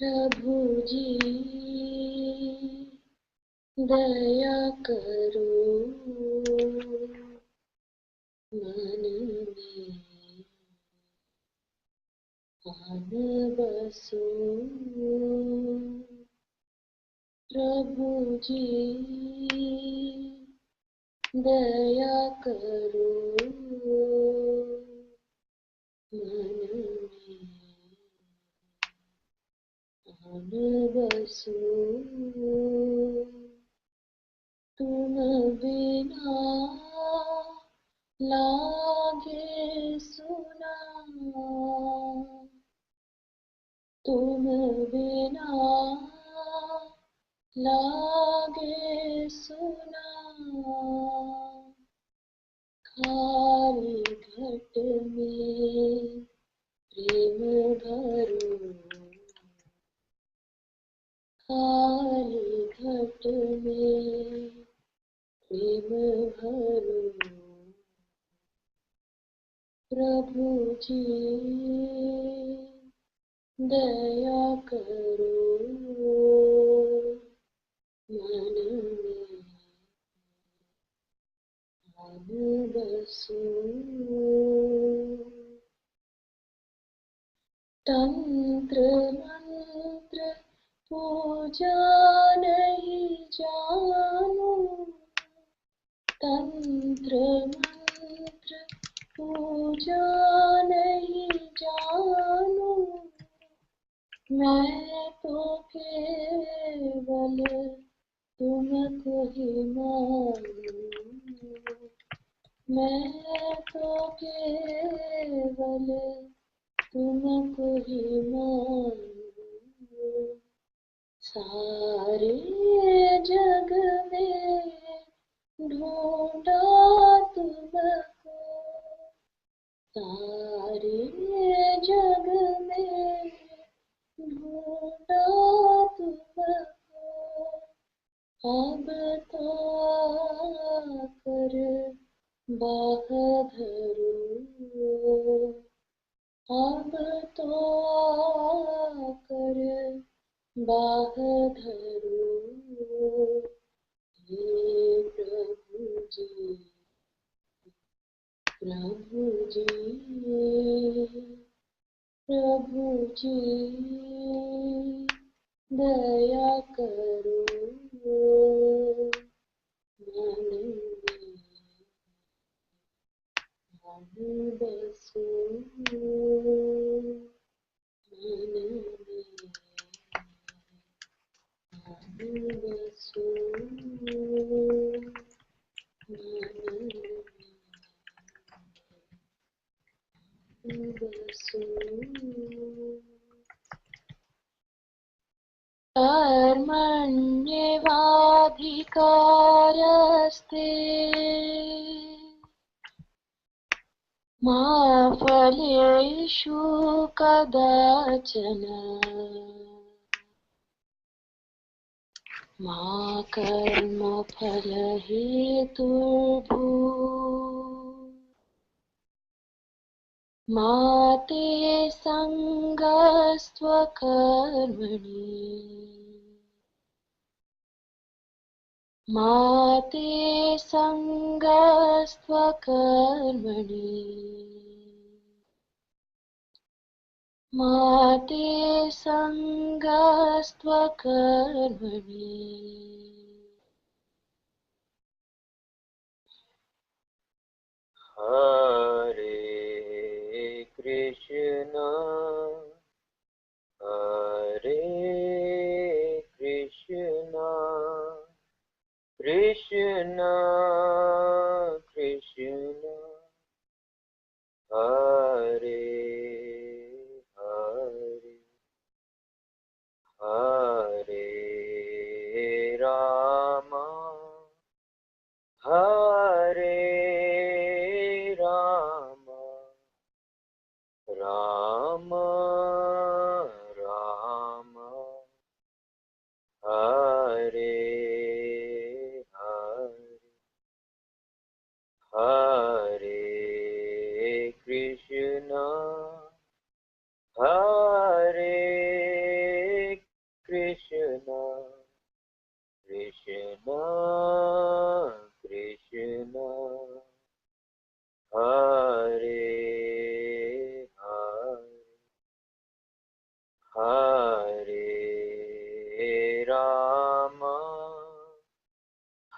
प्रभु जी दया करो मन में आन बसो। प्रभु जी दया करो मन में आन बसो। तुम बिना लागे सुना, तुम बिना लागे सुना, खाली घट में प्रेम भरो, खाली घट में प्रेम भरो। प्रभु जी दया करो मन में आन बसो। तंत्र मंत्र पूजा नहीं जानू, तंत्र मंत्र पूजा नहीं जानू, मैं तो केवल तुमको ही मानू, मैं तो केवल तुमको ही मानू। सारे जग में ढूंढा तुमको, सारे जग में ढूंढा तुमको, अब तो आकर बाह धरो, अब तो आकर बाह धरो। हे प्रभु जी, प्रभु जी, प्रभु जी दया करो मन में आन बसो। मन में आन बसो। मन में बसो। कर्मण्येवाधिकारस्ते मा फलेषु कदाचन, मा कर्मफलहेतुर्भूः मा ते सङ्गस्त्वकर्मणि, मा ते सङ्गस्त्वकर्मणि, मा ते सङ्गस्त्वकर्मणि। हरे कृष्णा हरे कृष्णा कृष्णा कृष्णा हरे हरे, हरे रामा हरे Rama, Ram Ram Hare Hare. Krishna Krishna Hare Hare Hare Rama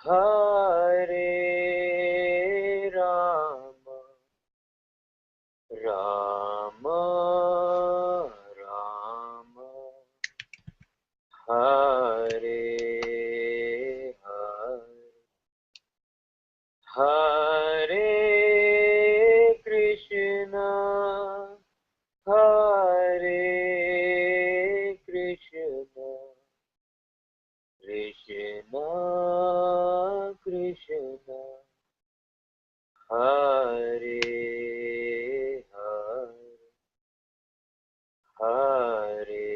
Hare Rama Rama Rama Hare Hare Hare Krishna Hare Krishna Krishna Krishna Hare Hare Hare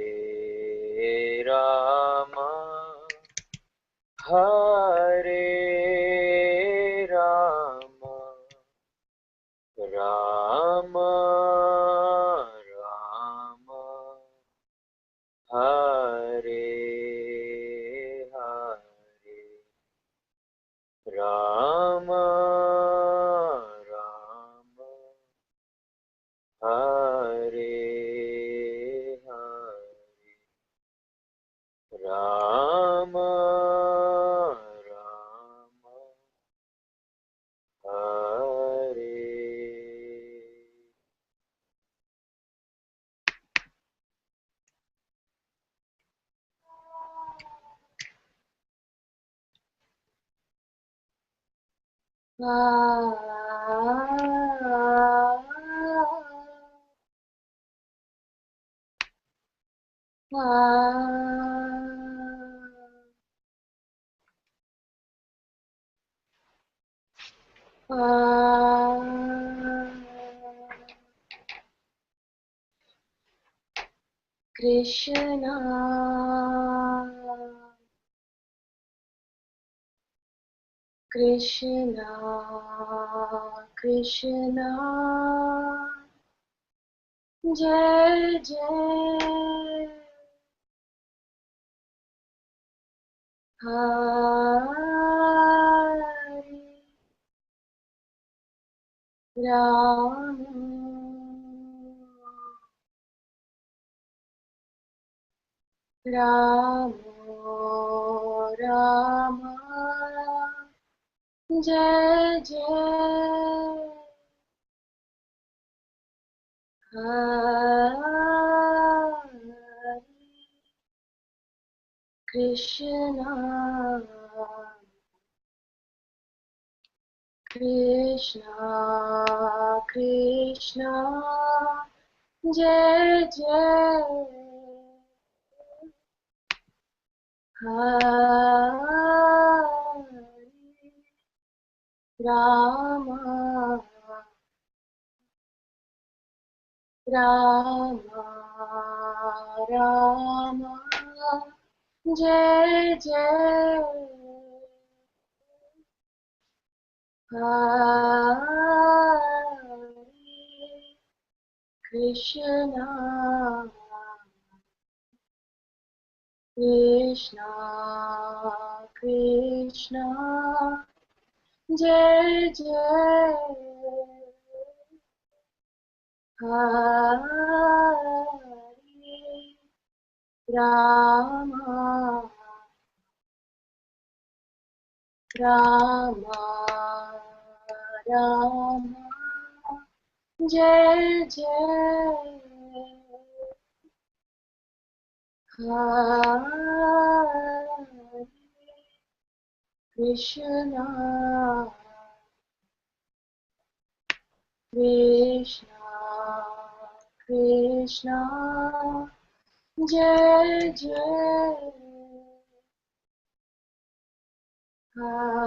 Rama Hare Rama Rama Rama Hare Hare Rama Rama Hare Hare Rama Rama Hare. Krishna Krishna Krishna Jai Jai Hari Ram Ram Rama Jai Jai Hari Krishna Krishna Krishna Jai Jai Hari Rama Rama Rama Jai Jai Hari Krishna Krishna Krishna Jai Jai Hari Rama Rama Rama Jai Jai Hari Krishna Krishna Krishna Jai Jai Hari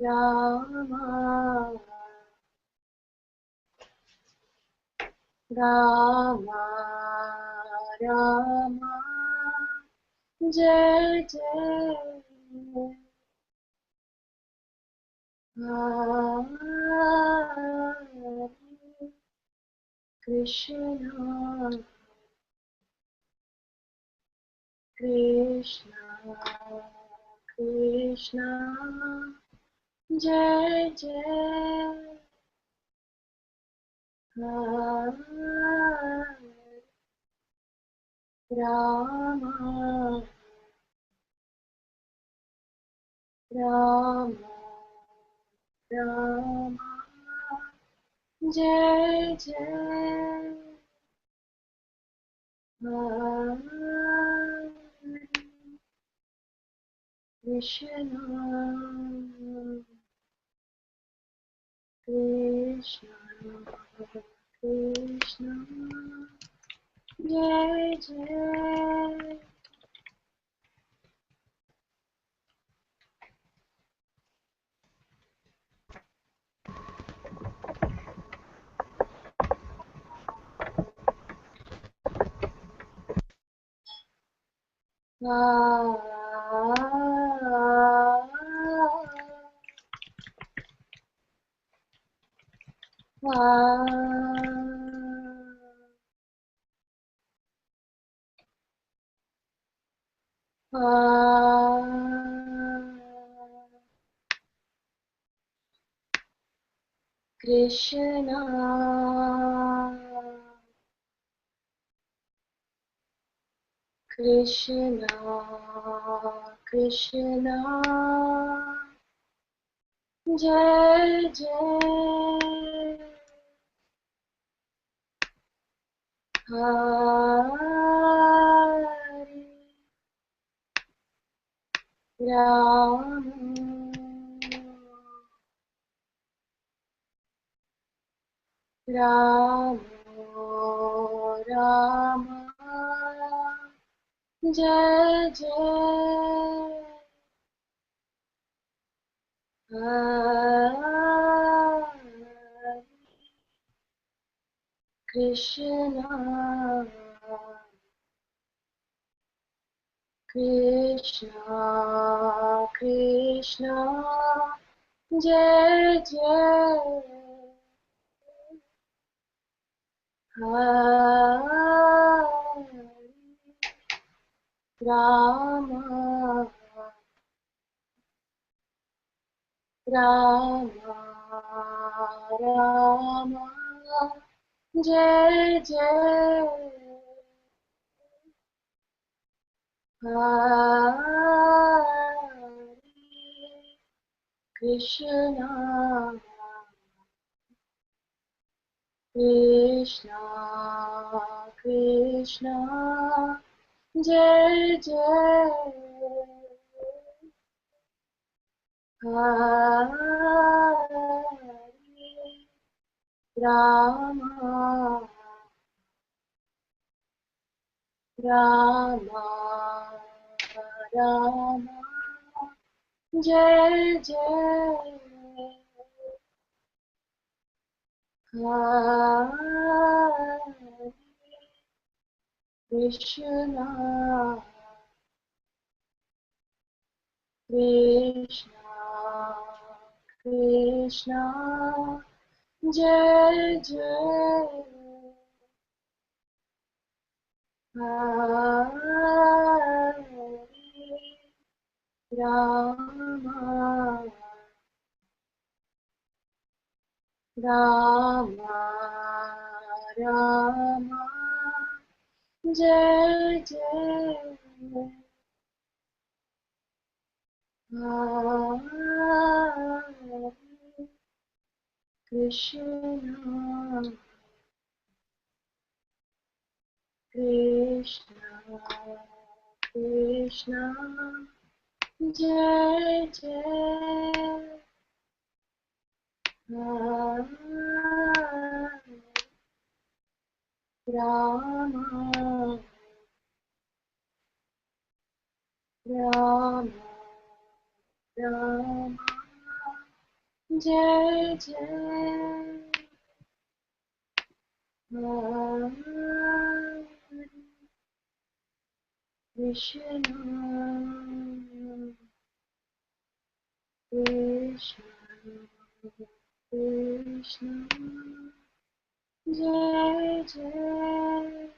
Rama Rama Rama Jai Jai Hari Krishna Krishna, Krishna, Jai Jai, Hare Rama, Rama, Rama, Jai Jai, Hare Krishna, Krishna, Krishna, Jai Jai, Krishna, Krishna, Krishna, Jai Jai, Hare Rama, Rama, Rama, Jai Jai, Hare Krishna, Krishna, Krishna, Jai Jai, Hare Rama, Rama, Rama, Jai Jai, Hare Krishna, Krishna, Krishna, Jai Jai, Hare Rama, Rama, Rama, Jai Jai, Hare Krishna, Krishna, Krishna, Jai Jai, Hare Rama, Rama, Rama, Jai Jai, Hare Krishna, Krishna, Krishna, Jai Jai, Hare Rama, Rama, Rama, Jai Jai, Hare Krishna, Krishna, Krishna, Jai Jai,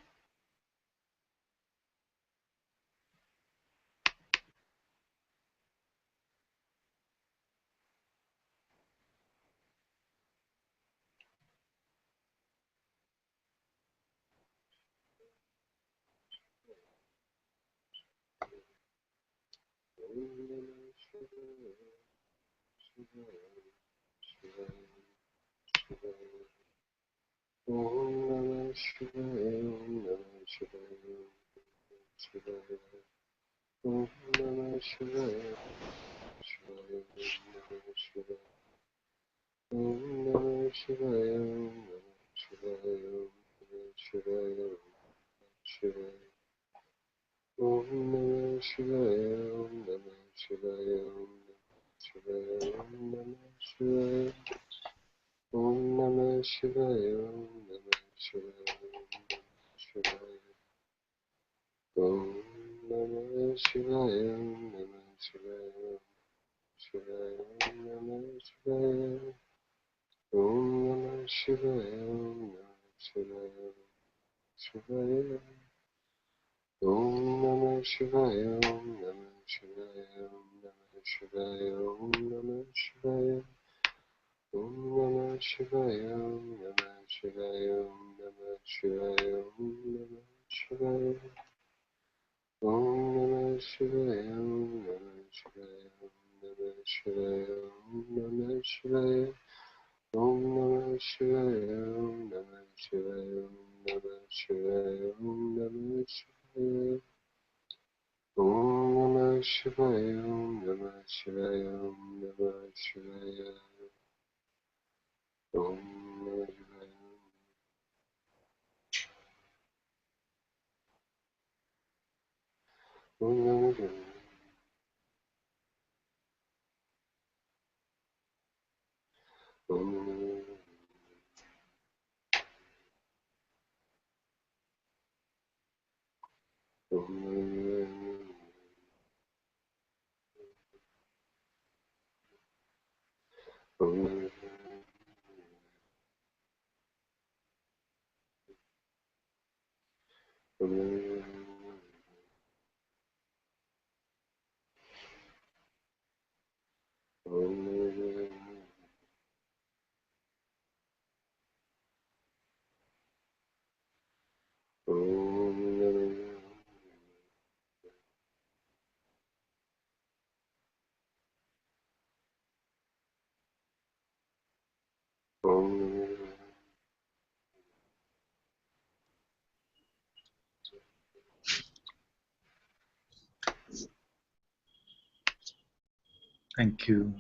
Thank you.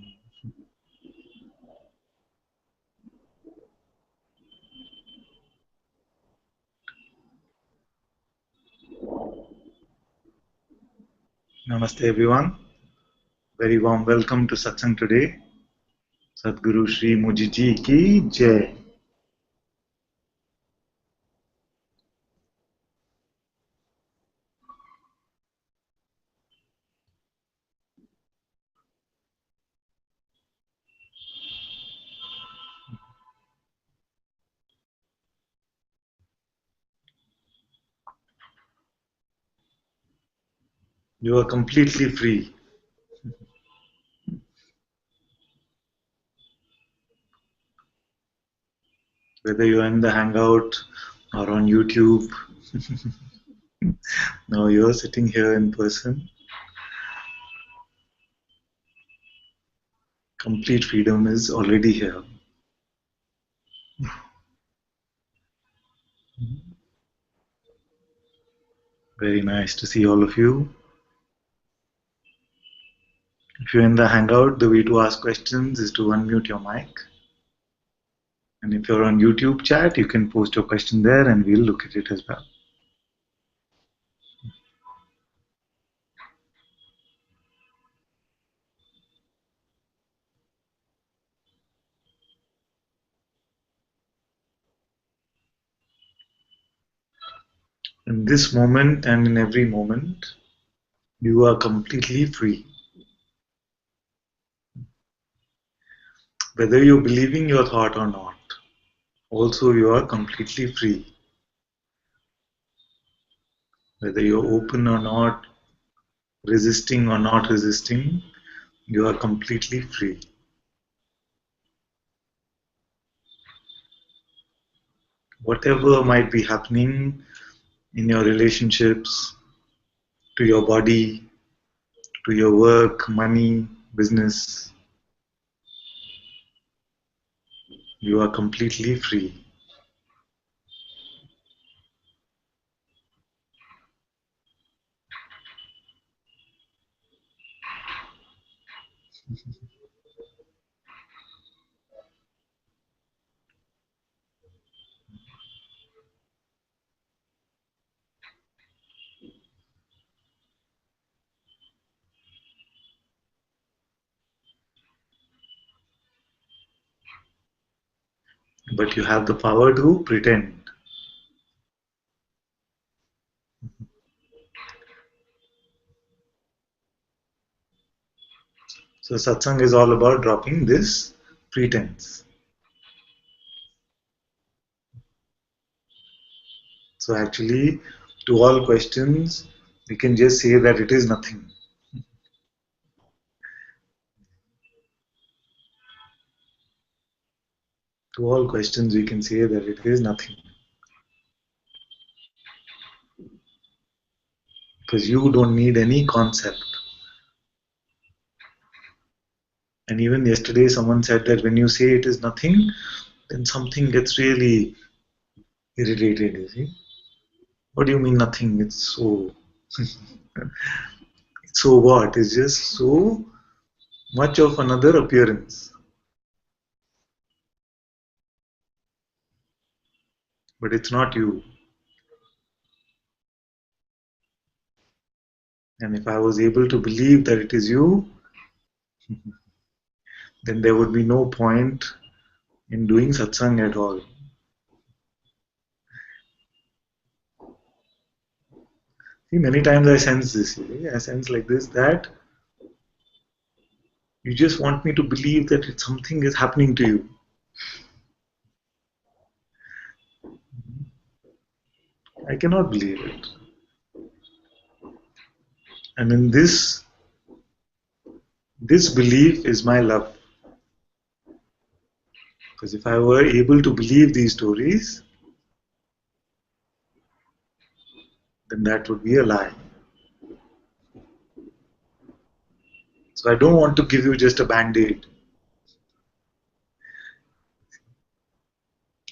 Namaste everyone. Very warm welcome to Satsang today. Satguru Shri Mujiji ki Jai. You are completely free. Whether you are in the Hangout or on YouTube, now you are sitting here in person. Complete freedom is already here. Very nice to see all of you. If you're in the Hangout, the way to ask questions is to unmute your mic. And if you're on YouTube chat, you can post your question there and we'll look at it as well. In this moment and in every moment, you are completely free. Whether you're believing your thought or not, also you are completely free. Whether you're open or not, resisting or not resisting, you are completely free. Whatever might be happening in your relationships, to your body, to your work, money, business. You are completely free. But you have the power to pretend. So satsang is all about dropping this pretense. So actually, to all questions, we can just say that it is nothing. To all questions, we can say that it is nothing. Because you don't need any concept. And even yesterday, someone said that when you say it is nothing, then something gets really irritated, you see. What do you mean nothing? It's so. So what? It's just so much of another appearance. But it's not you. And if I was able to believe that it is you, then there would be no point in doing satsang at all. See, many times I sense this. I sense like this that you just want me to believe that something is happening to you. I cannot believe it. And in this belief is my love. Because if I were able to believe these stories, then that would be a lie. So I don't want to give you just a band-aid.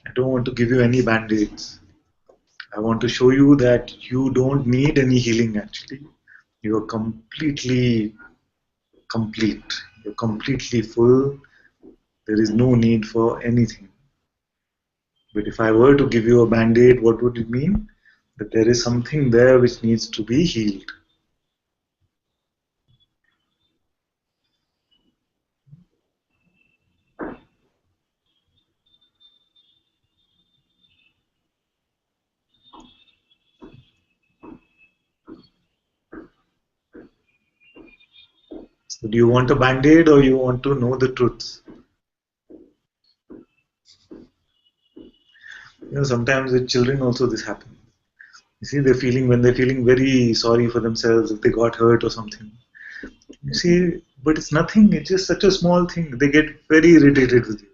I don't want to give you any band-aids. I want to show you that you don't need any healing actually. You are completely complete. You're completely full. There is no need for anything. But if I were to give you a band-aid, what would it mean? That there is something there which needs to be healed. So do you want a band-aid or you want to know the truth? Sometimes with children also this happens. You see, when they're feeling very sorry for themselves if they got hurt or something. You see, but it's nothing. It's just such a small thing. They get very irritated with you.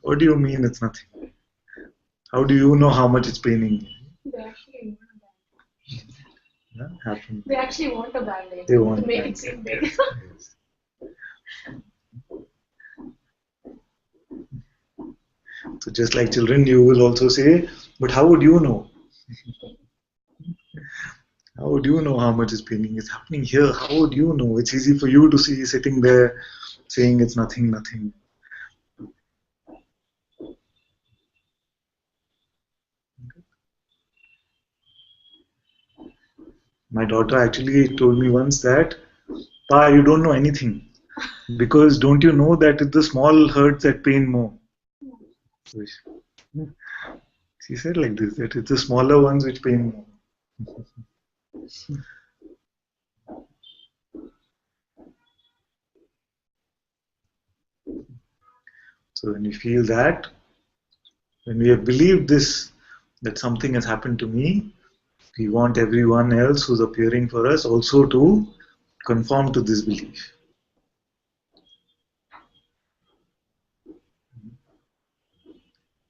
What do you mean it's nothing? How do you know how much it's paining you? They actually want a band-aid. Happen. They actually want a band-aid. They want to make band-aid. it seem big. Yes. So just like children, you will also say, but how would you know? How would you know how much is paining? It's happening here. How would you know? It's easy for you to see sitting there saying it's nothing, nothing. My daughter actually told me once that, Pa, you don't know anything. Because don't you know that it's the small hurts that pain more? She said like this, that it's the smaller ones which pain more. So when we feel that, when we have believed this, that something has happened to me, we want everyone else who's appearing for us also to conform to this belief.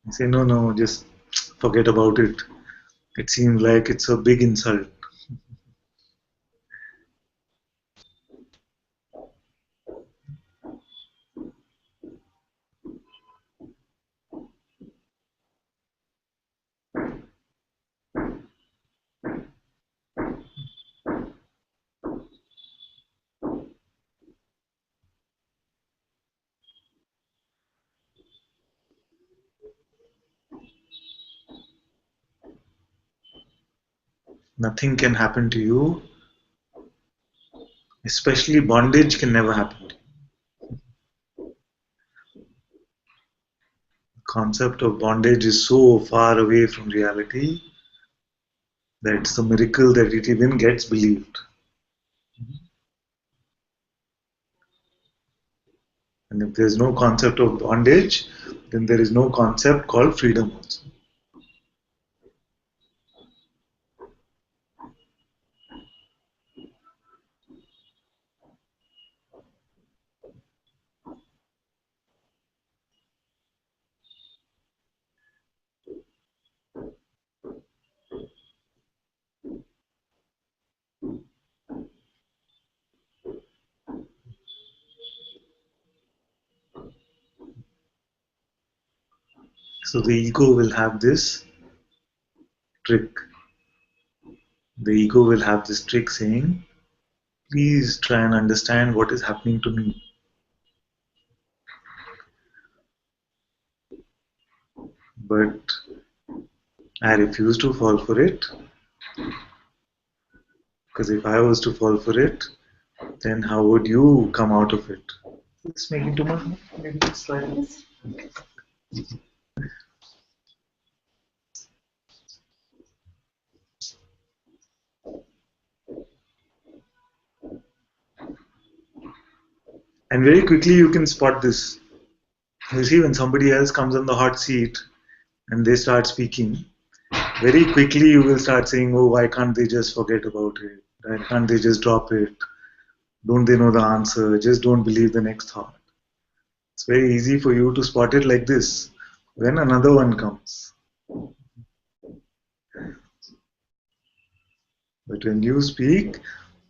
We say, no, no, just forget about it. It seems like it's a big insult. Nothing can happen to you, especially bondage can never happen to you. The concept of bondage is so far away from reality that it's a miracle that it even gets believed. And if there's no concept of bondage, then there is no concept called freedom also. So the ego will have this trick. The ego will have this trick saying, please try and understand what is happening to me. But I refuse to fall for it, because if I was to fall for it, then how would you come out of it? It's making too much. Maybe just try this. And very quickly you can spot this. You see, when somebody else comes on the hot seat and they start speaking, very quickly you will start saying, oh, why can't they just forget about it? Why can't they just drop it? Don't they know the answer? Just don't believe the next thought. It's very easy for you to spot it like this when another one comes. But when you speak,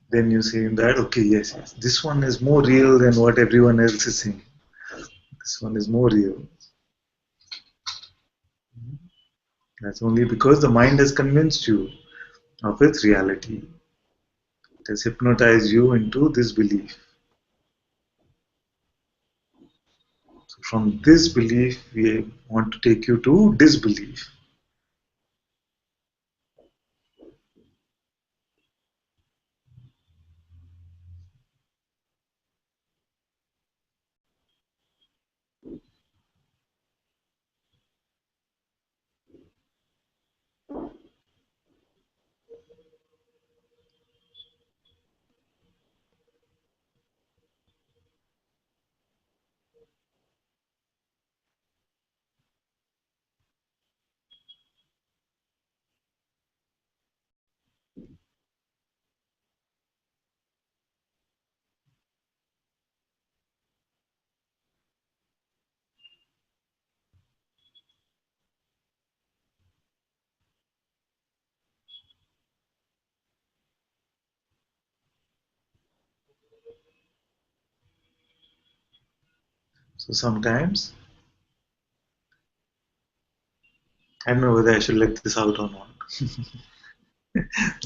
then you say that, okay, yes, this one is more real than what everyone else is saying. This one is more real. That's only because the mind has convinced you of its reality. It has hypnotized you into this belief. So from this belief, we want to take you to disbelief. So sometimes, I don't know whether I should let this out or not.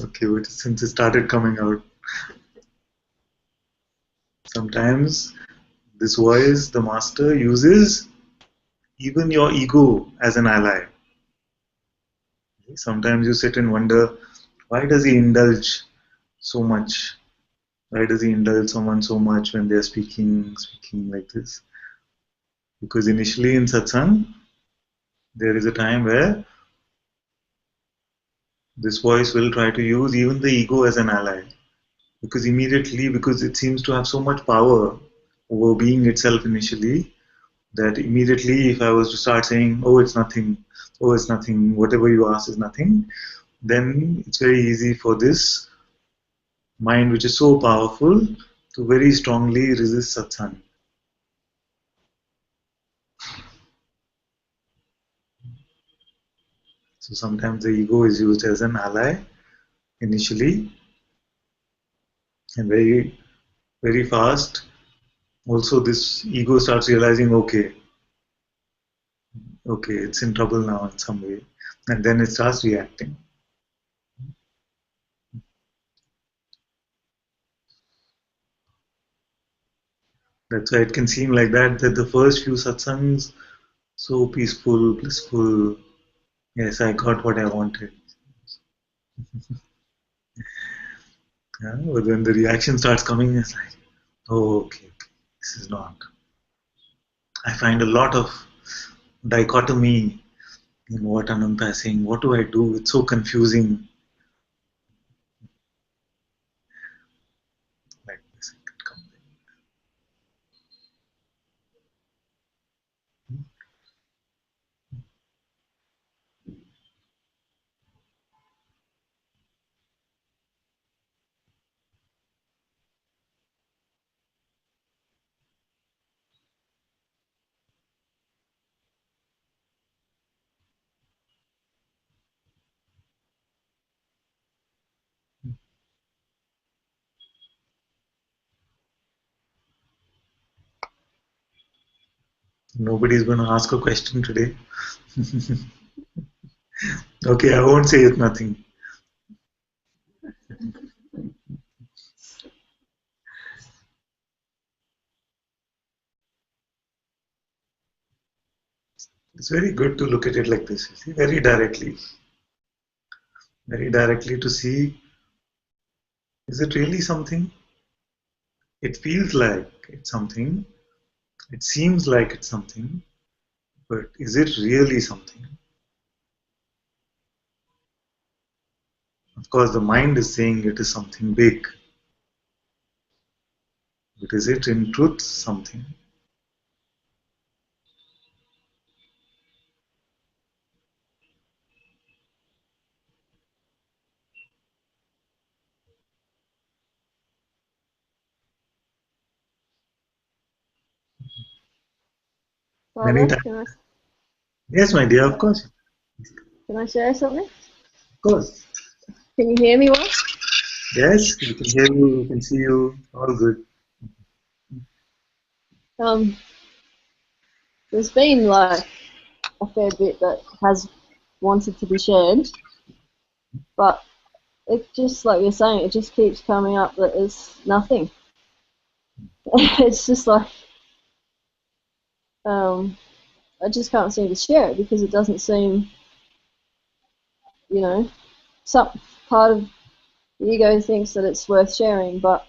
Okay, but since it started coming out, sometimes this voice, the master, uses even your ego as an ally. Sometimes you sit and wonder, why does he indulge so much? Why does he indulge someone so much when they're speaking like this? Because initially in satsang, there is a time where this voice will try to use even the ego as an ally. Because immediately, because it seems to have so much power over being itself initially, that immediately if I was to start saying, oh, it's nothing, whatever you ask is nothing, then it's very easy for this mind, which is so powerful, to very strongly resist satsang. So sometimes the ego is used as an ally initially, and very, very fast, also this ego starts realizing, okay, it's in trouble now in some way, and then it starts reacting. That's why it can seem like that the first few satsangs, so peaceful, blissful. Yes, I got what I wanted. Yeah? But when the reaction starts coming, it's like, oh, okay, this is not. I find a lot of dichotomy in what Ananta is saying. What do I do? It's so confusing. Like this, it comes in. Nobody's going to ask a question today. Okay, I won't say it's nothing. It's very good to look at it like this, you see, very directly to see, is it really something? It feels like it's something, it seems like it's something, but is it really something? Of course, the mind is saying it is something big, but is it in truth something? Many Father, times. can Yes, my dear, of course. I share something? Of course. Can you hear me well? Yes, we can hear you, we can see you, all good. There's been like a fair bit that has wanted to be shared, but it just, like you're saying, it just keeps coming up that there's nothing. It's just like, I just can't seem to share it because it doesn't seem, some part of the ego thinks that it's worth sharing, but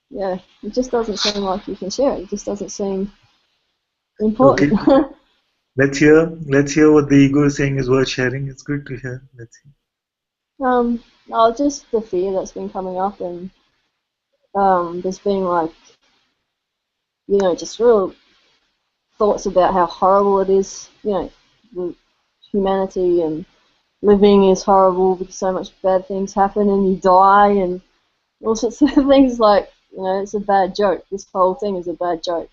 yeah, it just doesn't seem like you can share it. It just doesn't seem Okay, important. let's hear what the ego is saying is worth sharing. It's good to hear. Let's see. Just the fear that's been coming up, and there's been like, just real thoughts about how horrible it is, with humanity, and living is horrible because so much bad things happen and you die and all sorts of things, like, it's a bad joke. This whole thing is a bad joke.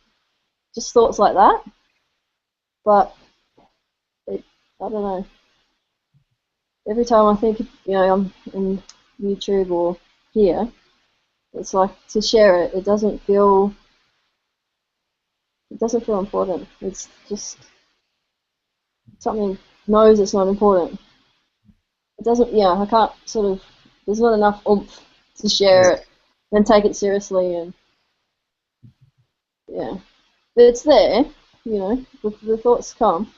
Just thoughts like that. But I don't know. Every time I think, I'm in YouTube or here, it's like to share it. It doesn't feel important. It's just something knows it's not important. It doesn't. Yeah, I can't sort of. There's not enough oomph to share Yes. it and take it seriously, and yeah, but it's there. The thoughts come.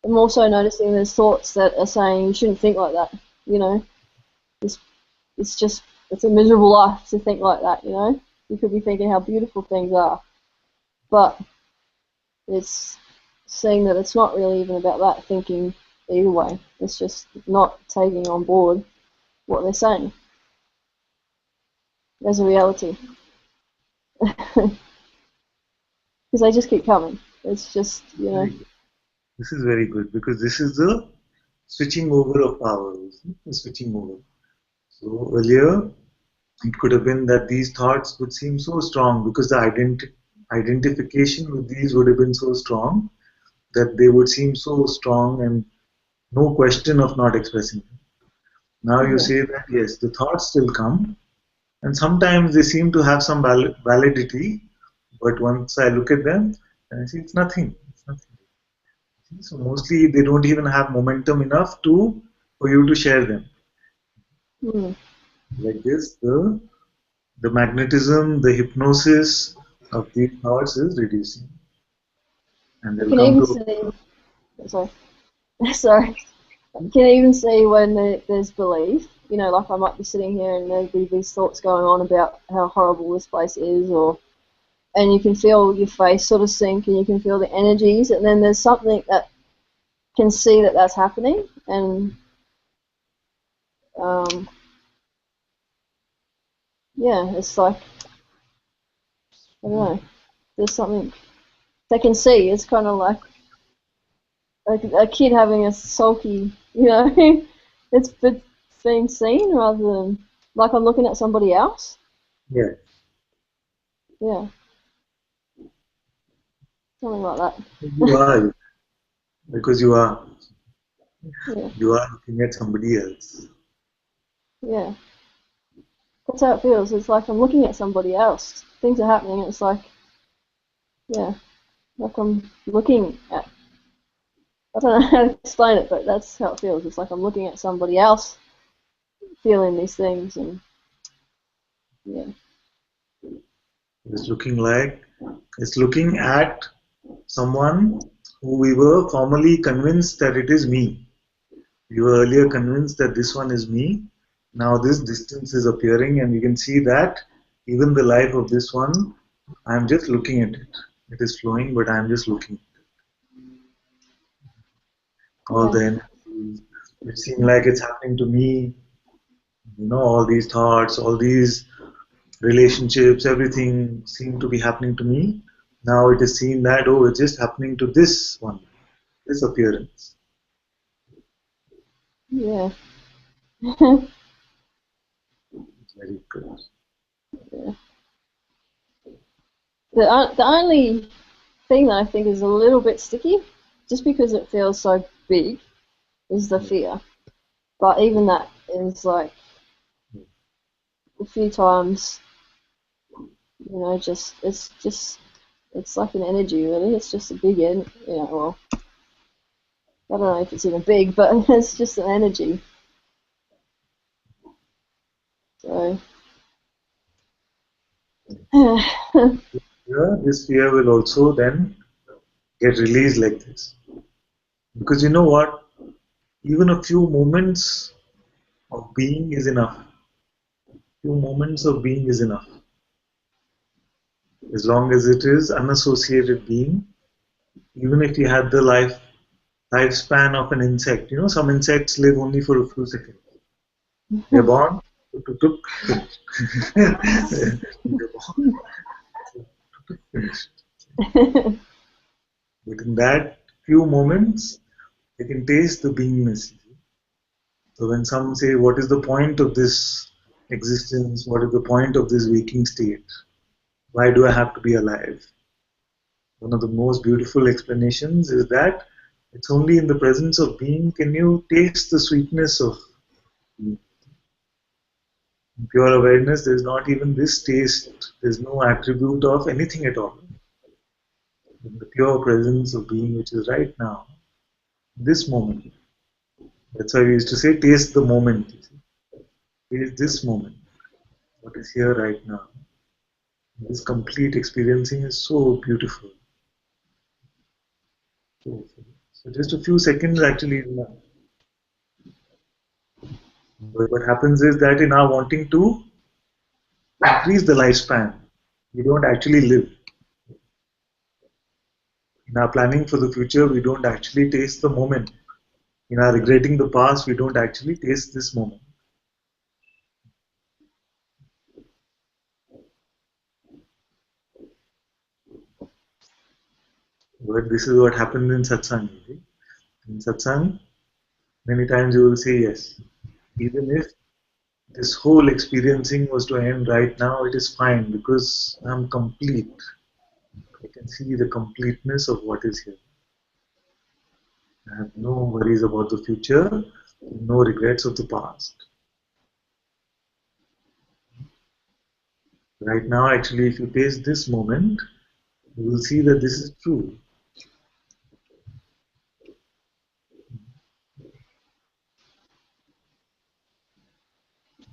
I'm also noticing there's thoughts that are saying you shouldn't think like that. It's it's just it's a miserable life to think like that. You could be thinking how beautiful things are, but it's seeing that it's not really even about that thinking either way. It's just not taking on board what they're saying as a reality. Because they just keep coming. It's just, Very good. This is very good because this is the switching over of power, isn't it? The switching over. So earlier, it could have been that these thoughts would seem so strong because the identification with these would have been so strong that they would seem so strong and no question of not expressing them. Now you yeah. say that yes, the thoughts still come, and sometimes they seem to have some validity, but once I look at them, I see it's nothing. It's nothing. So mostly they don't even have momentum enough to for you to share them. Hmm. Like this, the magnetism, the hypnosis of these thoughts is reducing, and You they'll can come even to see, sorry, sorry. can even see when there's belief. You know, like I might be sitting here and there'll be these thoughts going on about how horrible this place is, and you can feel your face sort of sink, and you can feel the energies, and then there's something that can see that that's happening, and yeah, it's like, I don't know, there's something they can see. It's kind of like a kid having a sulky, you know, it's being seen rather than like I'm looking at somebody else. Yeah. Yeah, something like that. You are, because you are Yeah, looking at somebody else. yeah. That's how it feels. It's like I'm looking at somebody else. Things are happening, and it's like, yeah, like I'm looking at. I don't know how to explain it, but that's how it feels. It's like I'm looking at somebody else feeling these things, and yeah. It's looking at someone who we were formerly convinced that it is me. We were earlier convinced that this one is me. Now this distance is appearing, and you can see that even the life of this one, I'm just looking at it. It is flowing, but I'm just looking. All Yeah. the energies, it seems like it's happening to me. All these thoughts, all these relationships, everything seemed to be happening to me. Now it is seen that, oh, it's just happening to this one, this appearance. Yeah. It's very good. Yeah. The only thing that I think is a little bit sticky, just because it feels so big, is the fear. But even that is like a few times, it's like an energy really. It's just a big well, I don't know if it's even big, but it's just an energy. So Yeah, this fear will also then get released like this. Because you know what? Even a few moments of being is enough. Few moments of being is enough. As long as it is unassociated being, even if you had the lifespan of an insect. Some insects live only for a few seconds. They're born, tuk, tuk, tuk, they're born, finished. But in that few moments, they can taste the beingness. So when some say, what is the point of this existence? What is the point of this waking state? Why do I have to be alive? One of the most beautiful explanations is that it's only in the presence of being can you taste the sweetness of being. In pure awareness, there's not even this taste, there's no attribute of anything at all. In the pure presence of being, which is right now, this moment. That's why we used to say, taste the moment. Taste this moment, what is here right now. This complete experiencing is so beautiful. So just a few seconds actually. But what happens is that in our wanting to increase the lifespan, we don't actually live. In our planning for the future, we don't actually taste the moment. In our regretting the past, we don't actually taste this moment. But this is what happened in Satsang. In Satsang, many times you will say yes. Even if this whole experiencing was to end right now, it is fine because I'm complete. I can see the completeness of what is here. I have no worries about the future, no regrets of the past. Right now, actually, if you taste this moment, you will see that this is true.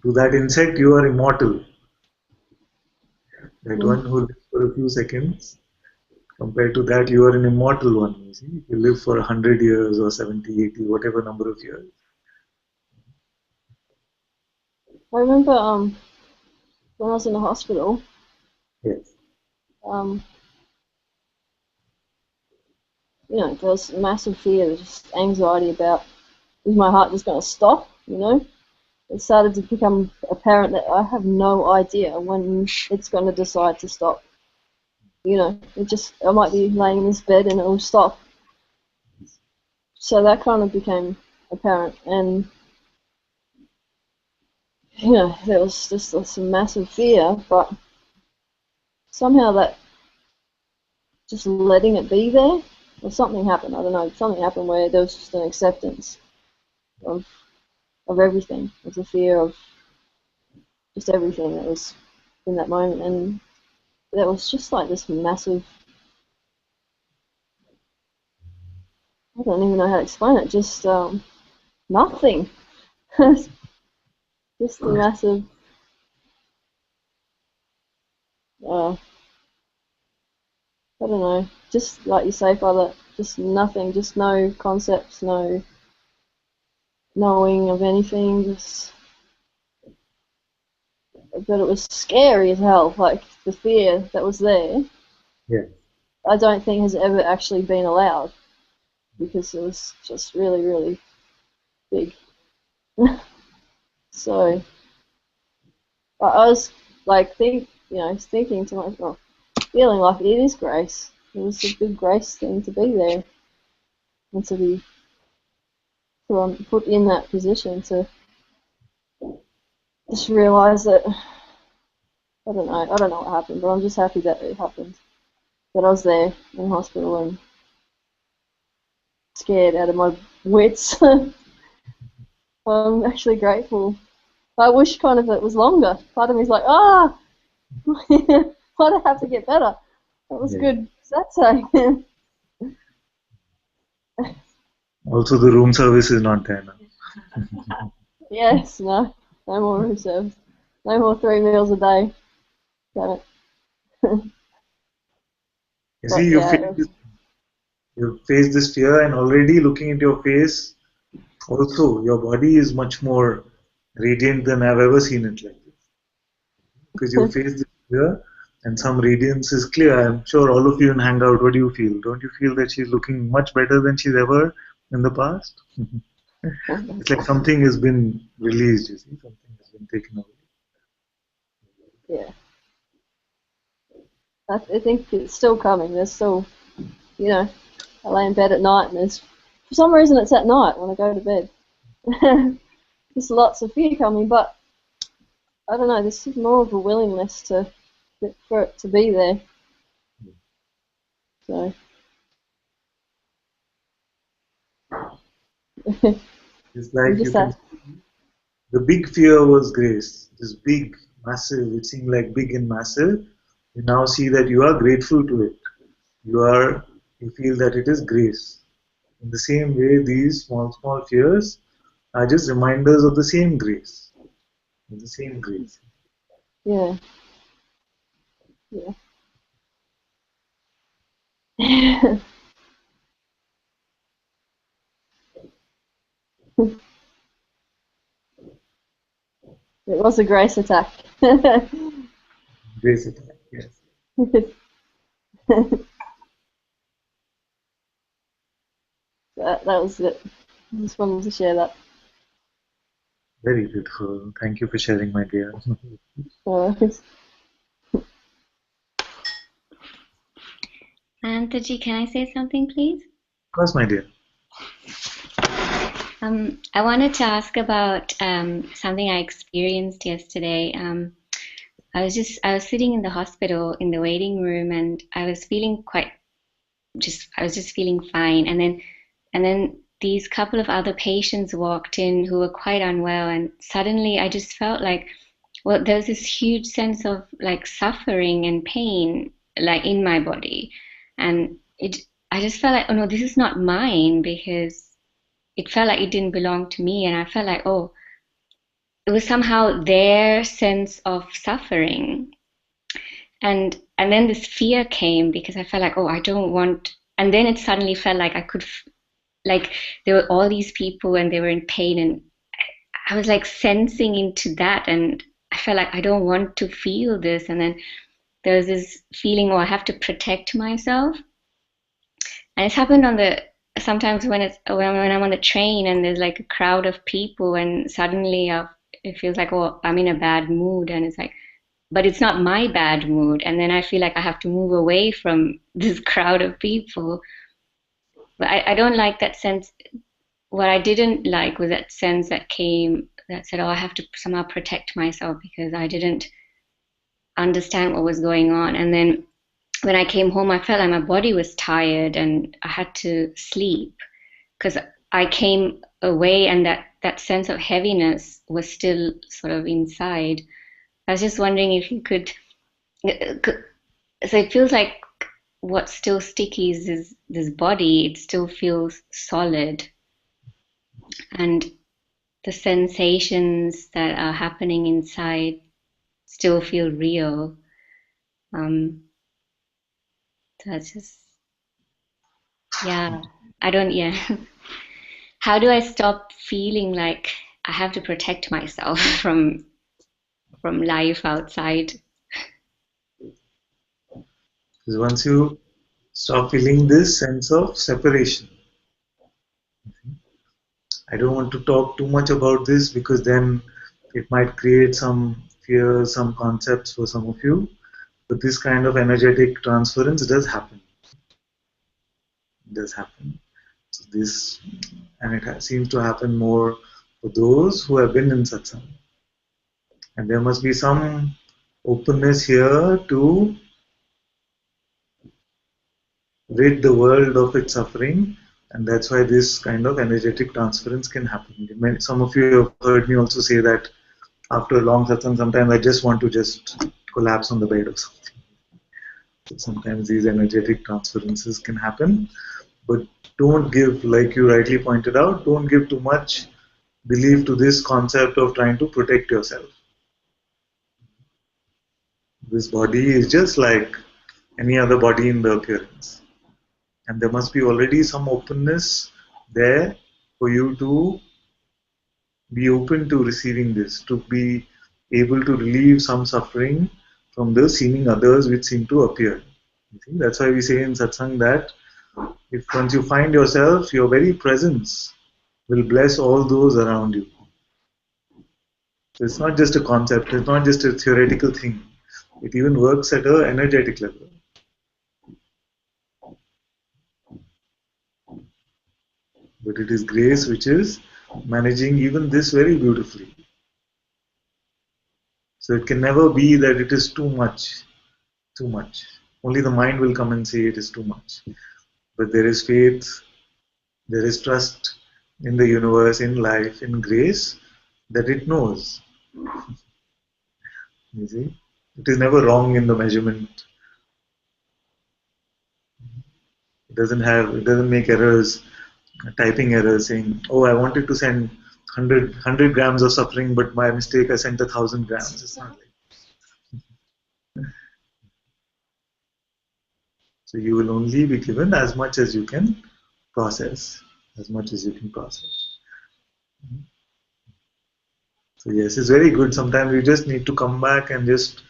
To that insect, you are immortal. That one who lives for a few seconds, Compared to that, you are an immortal one. You see, if you live for 100 years or 70, 80, whatever number of years. I remember when I was in the hospital, Yes. um, there was massive fear, just anxiety about is my heart just going to stop, It started to become apparent that I have no idea when it's going to decide to stop. I might be laying in this bed and it will stop. So that kind of became apparent, and there was just some massive fear, but somehow that just letting it be there, or something happened. I don't know. Something happened where there was just an acceptance of everything, of the fear of just everything that was in that moment, and there was just like this massive. I don't even know how to explain it. Just nothing. Just a massive. I don't know. Just like you say, Father. Just nothing. Just no concepts. No knowing of anything. But it was scary as hell. Like the fear that was there. Yeah. I don't think has ever actually been allowed because it was just really, really big. So I was like thinking to myself, feeling like it is grace. It was a big grace thing to be there and to be put in that position to just realise that I don't know what happened, but I'm just happy that it happened. That I was there in hospital and scared out of my wits. I'm actually grateful. I wish kind of it was longer. Part of me is like, why'd I have to get better? That was good Satsang. Also, the room service is not there now. Yes, no more room service. No more 3 meals a day. Got it. You see, you face this fear, and already looking into your face, also your body is much more radiant than I've ever seen it like this. Because you face this fear, and some radiance is clear. I'm sure all of you in Hangout, what do you feel? Don't you feel that she's looking much better than she's ever in the past? It's like something has been released, you see, something has been taken away. Yeah. I think it's still coming. There's still, I lay in bed at night and for some reason it's at night when I go to bed. There's lots of fear coming, but I don't know, there's more of a willingness for it to be there. So. It's like the big fear was grace. This big, massive, it seemed like big and massive. You now see that you are grateful to it. You feel that it is grace. In the same way, these small, small fears are just reminders of the same grace. The same grace. Yeah. Yeah. It was a grace attack. Grace attack, yes. That was it. I just wanted to share that. Very beautiful. Thank you for sharing, my dear. Ananta-ji, can I say something, please? Of course, my dear. I wanted to ask about something I experienced yesterday. I was sitting in the hospital in the waiting room, and I was feeling I was just feeling fine. And then these couple of other patients walked in who were quite unwell, and suddenly I just felt like, well, there was this huge sense of like suffering and pain, like in my body, and I just felt like, oh no, this is not mine, because it felt like it didn't belong to me, and I felt like, oh, it was somehow their sense of suffering. And and then this fear came because I felt like, oh, I don't want, and then it suddenly felt like I could, like there were all these people and they were in pain, and I was like sensing into that, and I felt like I don't want to feel this. And then there was this feeling, oh, I have to protect myself. And it's happened on the sometimes when I'm on the train and there's like a crowd of people, and suddenly it feels like, oh, I'm in a bad mood, and it's like, but it's not my bad mood, and then I feel like I have to move away from this crowd of people. But I don't like that sense. What I didn't like was that sense that came that said, oh, I have to somehow protect myself because I didn't understand what was going on. And then when I came home, I felt like my body was tired and I had to sleep because I came away, and that sense of heaviness was still sort of inside. I was just wondering if you could, so it feels like what's still sticky is this body. It still feels solid, and the sensations that are happening inside still feel real. That's just, yeah, I don't, yeah. How do I stop feeling like I have to protect myself from life outside? Because once you stop feeling this sense of separation, I don't want to talk too much about this because then it might create some fear, some concepts for some of you. But this kind of energetic transference does happen. It does happen. So this, and it seems to happen more for those who have been in satsang. And there must be some openness here to rid the world of its suffering, and that's why this kind of energetic transference can happen. Some of you have heard me also say that after a long satsang, sometimes I just want to just collapse on the bed or something. So sometimes these energetic transferences can happen, but don't give, like you rightly pointed out, don't give too much belief to this concept of trying to protect yourself. This body is just like any other body in the appearance. And there must be already some openness there for you to be open to receiving this, to be able to relieve some suffering from the seeming others which seem to appear. You see? That's why we say in satsang that if once you find yourself, your very presence will bless all those around you. So it's not just a concept, it's not just a theoretical thing. It even works at an energetic level. But it is grace which is managing even this very beautifully. So it can never be that it is too much, too much. Only the mind will come and say it is too much. But there is faith, there is trust in the universe, in life, in grace, that it knows. You see? It is never wrong in the measurement. It doesn't make errors, typing errors saying, oh, I wanted to send 100 grams of suffering, but by mistake I sent 1,000 grams. It's not like. So you will only be given as much as you can process, as much as you can process. So yes, it's very good. Sometimes you just need to come back and just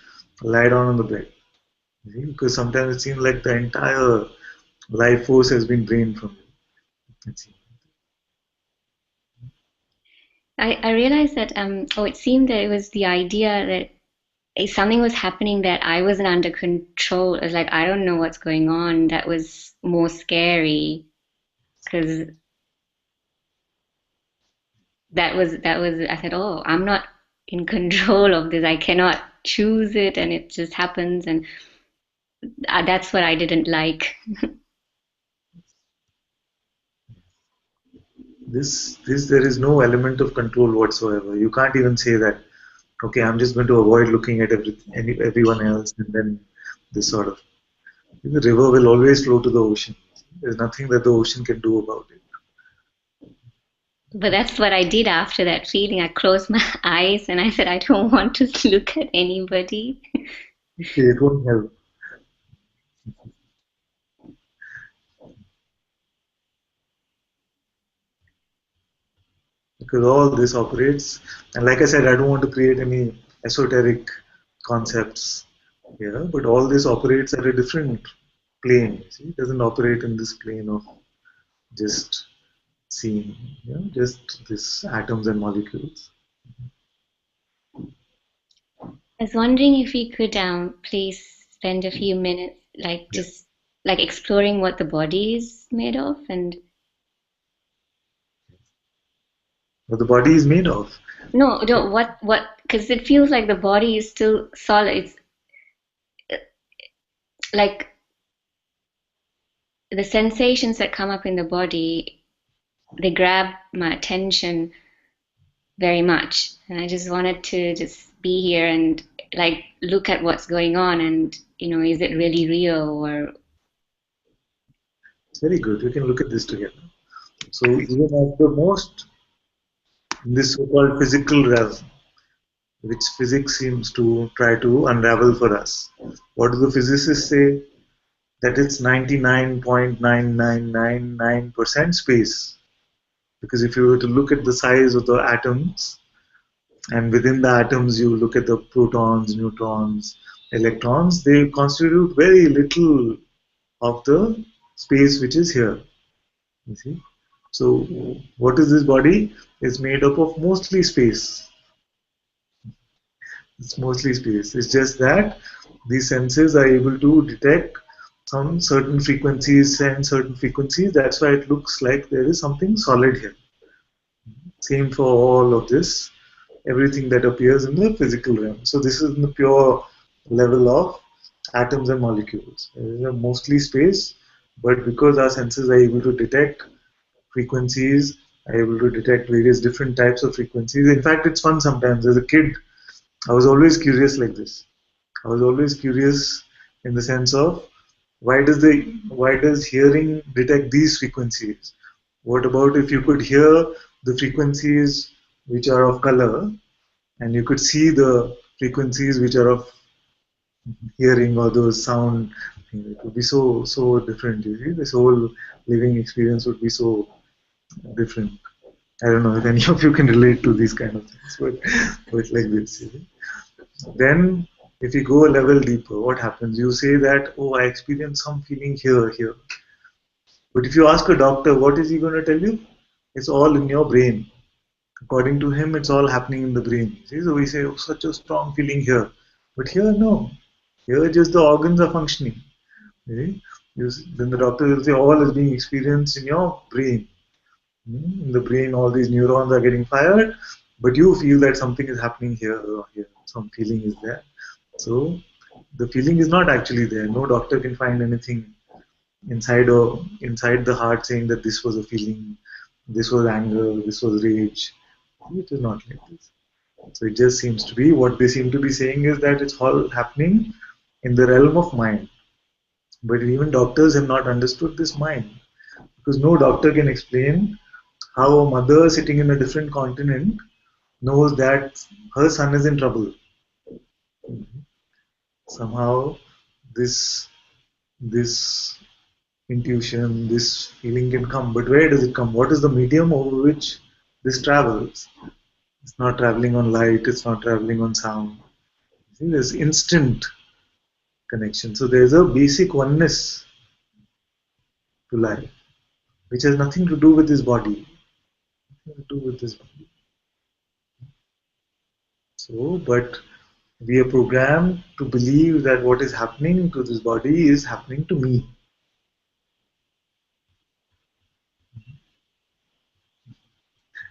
lie down on the bed. See? Because sometimes it seems like the entire life force has been drained from you. I realized that it seemed that it was the idea that if something was happening that I wasn't under control. It was like I don't know what's going on. That was more scary because that was I said, oh, I'm not in control of this. I cannot choose it, and it just happens, and that's what I didn't like. This there is no element of control whatsoever. You can't even say that, okay, I'm just going to avoid looking at everyone else, and then this sort of. The river will always flow to the ocean. There's nothing that the ocean can do about it. But that's what I did after that feeling. I closed my eyes and I said, I don't want to look at anybody. Okay, it won't help. because all this operates. And like I said, I don't want to create any esoteric concepts here, but all this operates at a different plane. See, it doesn't operate in this plane of just seeing, just this atoms and molecules. I was wondering if we could please spend a few minutes just exploring what the body is made of and What the body is made of. no, what because it feels like the body is still solid. It's like the sensations that come up in the body, they grab my attention very much. And I just wanted to just be here and look at what's going on and, is it really real or... It's very good. We can look at this together. So even at the most, in this so-called physical realm, which physics seems to try to unravel for us, what do the physicists say? That it's 99.9999% space. Because if you were to look at the size of the atoms, and within the atoms you look at the protons, neutrons, electrons, they constitute very little of the space which is here. You see? So what is this body? It's made up of mostly space. It's mostly space. It's just that these senses are able to detect some certain frequencies and certain frequencies. That's why it looks like there is something solid here. Same for all of this, everything that appears in the physical realm. So this is in the pure level of atoms and molecules. There is mostly space, but because our senses are able to detect frequencies, are able to detect various different types of frequencies. In fact, it's fun sometimes. As a kid, I was always curious like this. I was always curious in the sense of why does hearing detect these frequencies? What about if you could hear the frequencies which are of color, and you could see the frequencies which are of hearing or those sound? It would be so different. You see, this whole living experience would be so different. I don't know if any of you can relate to these kind of things, but like this. You see? Then, if you go a level deeper, what happens? You say that, oh, I experience some feeling here. But if you ask a doctor, what is he going to tell you? It's all in your brain. According to him, it's all happening in the brain. See? So we say, oh, such a strong feeling here. But here, no. Here, just the organs are functioning. See? Then the doctor will say, all is being experienced in your brain. In the brain, all these neurons are getting fired, but you feel that something is happening here or here. Some feeling is there. So the feeling is not actually there. No doctor can find anything inside the heart saying that this was a feeling, this was anger, this was rage. It is not like this. So it just seems to be, what they seem to be saying is that it's all happening in the realm of mind. But even doctors have not understood this mind, because no doctor can explain how a mother sitting in a different continent knows that her son is in trouble. Somehow this intuition, this feeling can come, but where does it come? What is the medium over which this travels? It's not traveling on light, it's not traveling on sound. See, there's instant connection. So there's a basic oneness to life, which has nothing to do with this body. Nothing to do with this body. So, but we are programmed to believe that what is happening to this body is happening to me.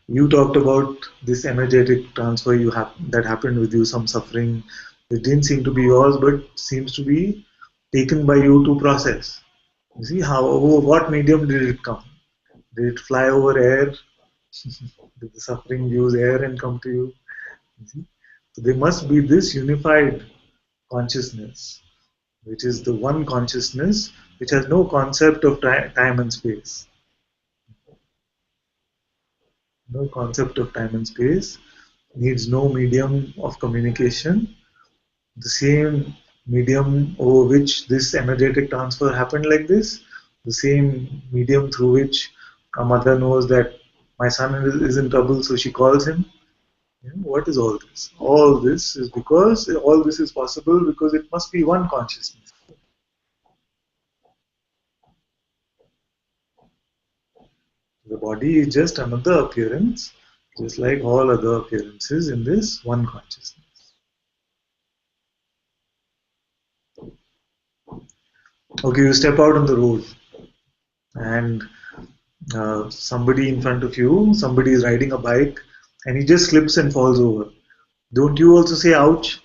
You talked about this energetic transfer that happened with you, some suffering. It didn't seem to be yours, but seems to be taken by you to process. You see, over what medium did it come? Did it fly over air? Did the suffering use air and come to you? You see? So there must be this unified consciousness, which is the one consciousness which has no concept of time and space. No concept of time and space, needs no medium of communication. The same medium over which this energetic transfer happened like this, the same medium through which a mother knows that My son is in trouble, so she calls him. What is all this? All this is because all this is possible because it must be one consciousness. The body is just another appearance, just like all other appearances in this one consciousness. Okay, you step out on the road and somebody in front of you, somebody is riding a bike and he just slips and falls over. Don't you also say ouch?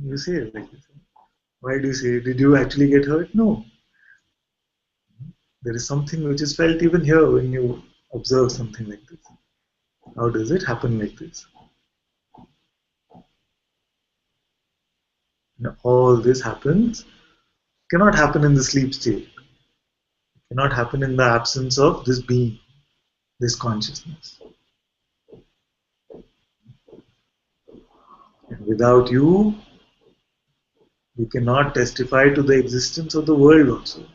You say it like this. Why do you say, did you actually get hurt? No. There is something which is felt even here when you observe something like this. How does it happen like this? Now, all this happens, cannot happen in the sleep state, cannot happen in the absence of this being, this consciousness. And without you, you cannot testify to the existence of the world also.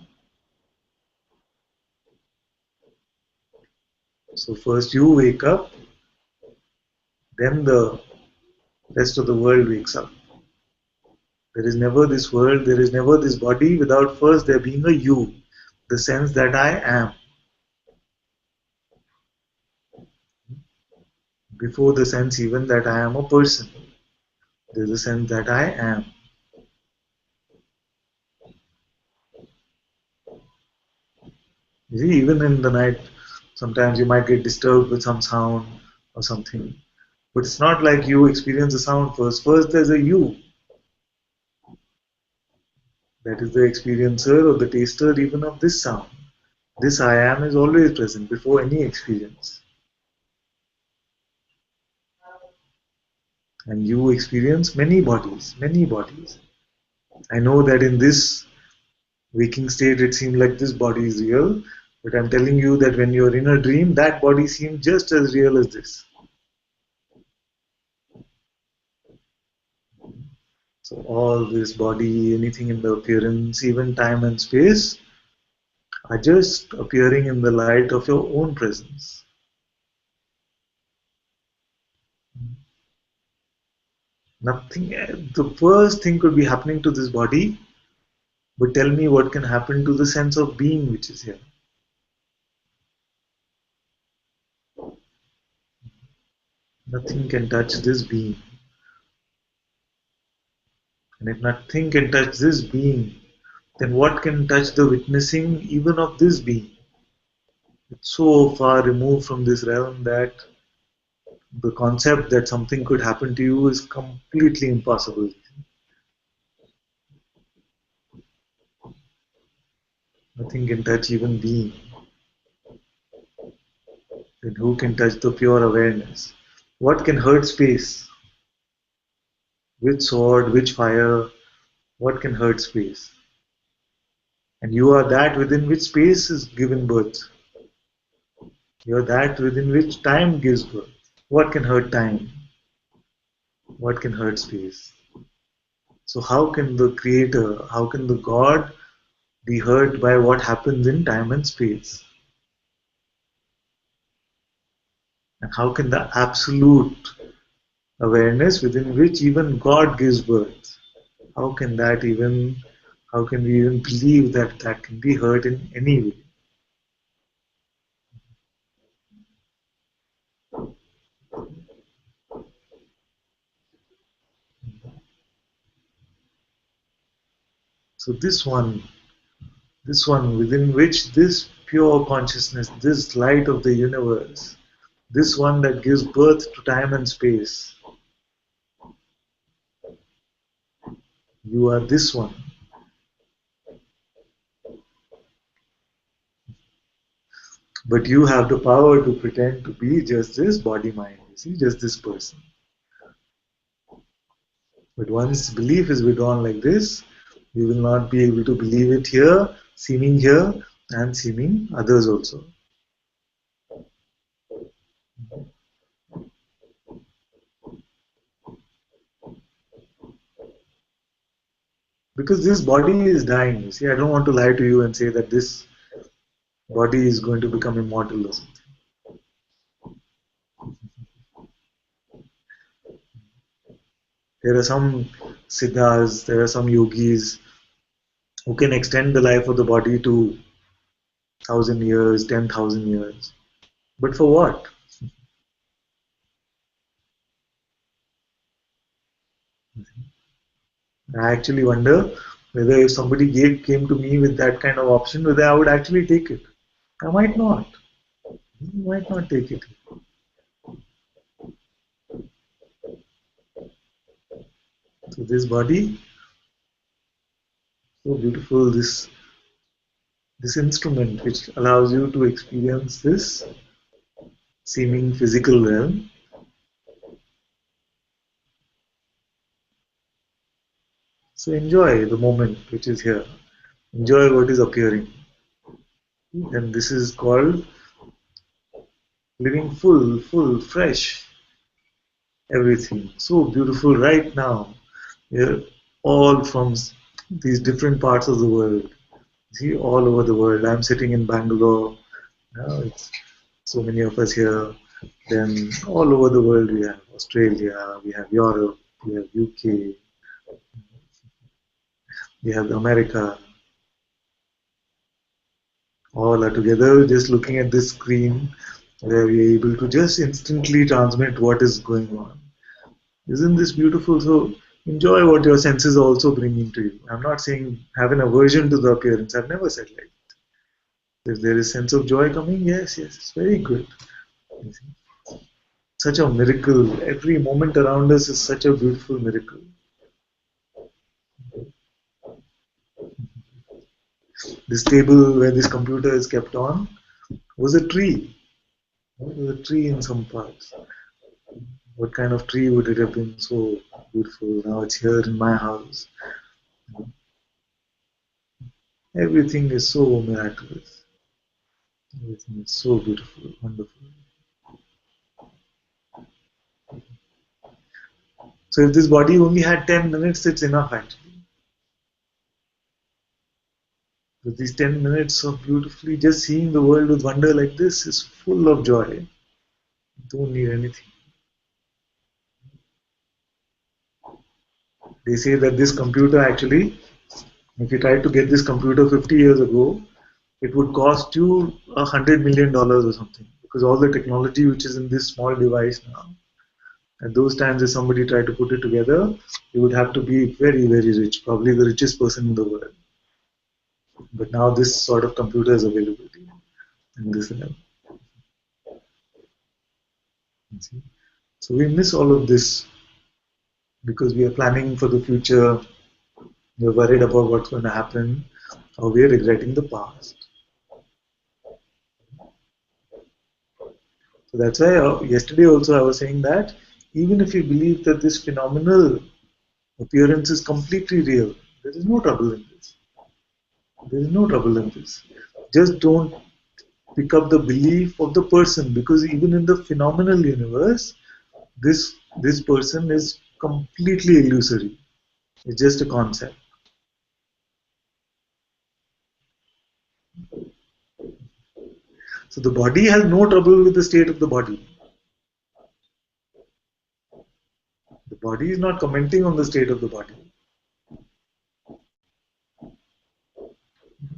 So first you wake up, then the rest of the world wakes up. There is never this world, there is never this body without first there being a you, the sense that I am. Before the sense even that I am a person, there is a sense that I am. You see, even in the night, sometimes you might get disturbed with some sound or something. But it's not like you experience the sound first. First there's a you. That is the experiencer or the taster even of this sound. This I am is always present before any experience. And you experience many bodies, many bodies. I know that in this waking state it seems like this body is real, but I'm telling you that when you're in a dream, that body seems just as real as this. So all this body, anything in the appearance, even time and space, are just appearing in the light of your own presence. Nothing, the worst thing could be happening to this body, but tell me what can happen to the sense of being which is here. Nothing can touch this being. And if nothing can touch this being, then what can touch the witnessing even of this being? It's so far removed from this realm that the concept that something could happen to you is completely impossible. Nothing can touch even being. Then who can touch the pure awareness? What can hurt space? Which sword, which fire, what can hurt space? And you are that within which space is given birth. You are that within which time gives birth. What can hurt time? What can hurt space? So how can the creator, how can the God be hurt by what happens in time and space? And how can the absolute awareness within which even God gives birth, how can we even believe that that can be hurt in any way? So this one within which this pure consciousness, this light of the universe, this one that gives birth to time and space, you are this one. But you have the power to pretend to be just this body-mind, you see, just this person. But once belief is withdrawn like this, you will not be able to believe it here, and seeming others also. Because this body is dying. You see, I don't want to lie to you and say that this body is going to become immortal or something. There are some siddhas, there are some yogis who can extend the life of the body to 1,000 years, 10,000 years. But for what? I actually wonder whether if somebody came to me with that kind of option, whether I would actually take it. I might not. I might not take it. So this body, so beautiful, this instrument which allows you to experience this seeming physical realm. So enjoy the moment which is here. Enjoy what is appearing. And this is called living full, fresh, everything. So beautiful right now. We're all from these different parts of the world. See, all over the world. I'm sitting in Bangalore. It's so many of us here. Then all over the world we have Australia, we have Europe, we have UK, we have America. All are together just looking at this screen where we are able to just instantly transmit what is going on. Isn't this beautiful? So enjoy what your senses are also bringing to you. I'm not saying have an aversion to the appearance. I've never said like that. If there is sense of joy coming, yes, it's very good. Such a miracle. Every moment around us is such a beautiful miracle. This table where this computer is kept on was a tree. It was a tree in some parts. What kind of tree would it have been so beautiful? Now it's here in my house. Everything is so miraculous. Everything is so beautiful, wonderful. So if this body only had 10 minutes, it's enough actually. But these 10 minutes of beautifully just seeing the world with wonder like this is full of joy. You don't need anything. They say that this computer actually, if you tried to get this computer 50 years ago, it would cost you $100 million or something. Because all the technology which is in this small device now, at those times if somebody tried to put it together, you would have to be very, very rich, probably the richest person in the world. But now this sort of computer is available in this level. So we miss all of this because we are planning for the future, we're worried about what's going to happen, or we're regretting the past. So that's why yesterday also I was saying that even if you believe that this phenomenal appearance is completely real, there is no trouble in this. There is no trouble in this. Just don't pick up the belief of the person, because even in the phenomenal universe, this person is completely illusory. It's just a concept. So the body has no trouble with the state of the body. The body is not commenting on the state of the body.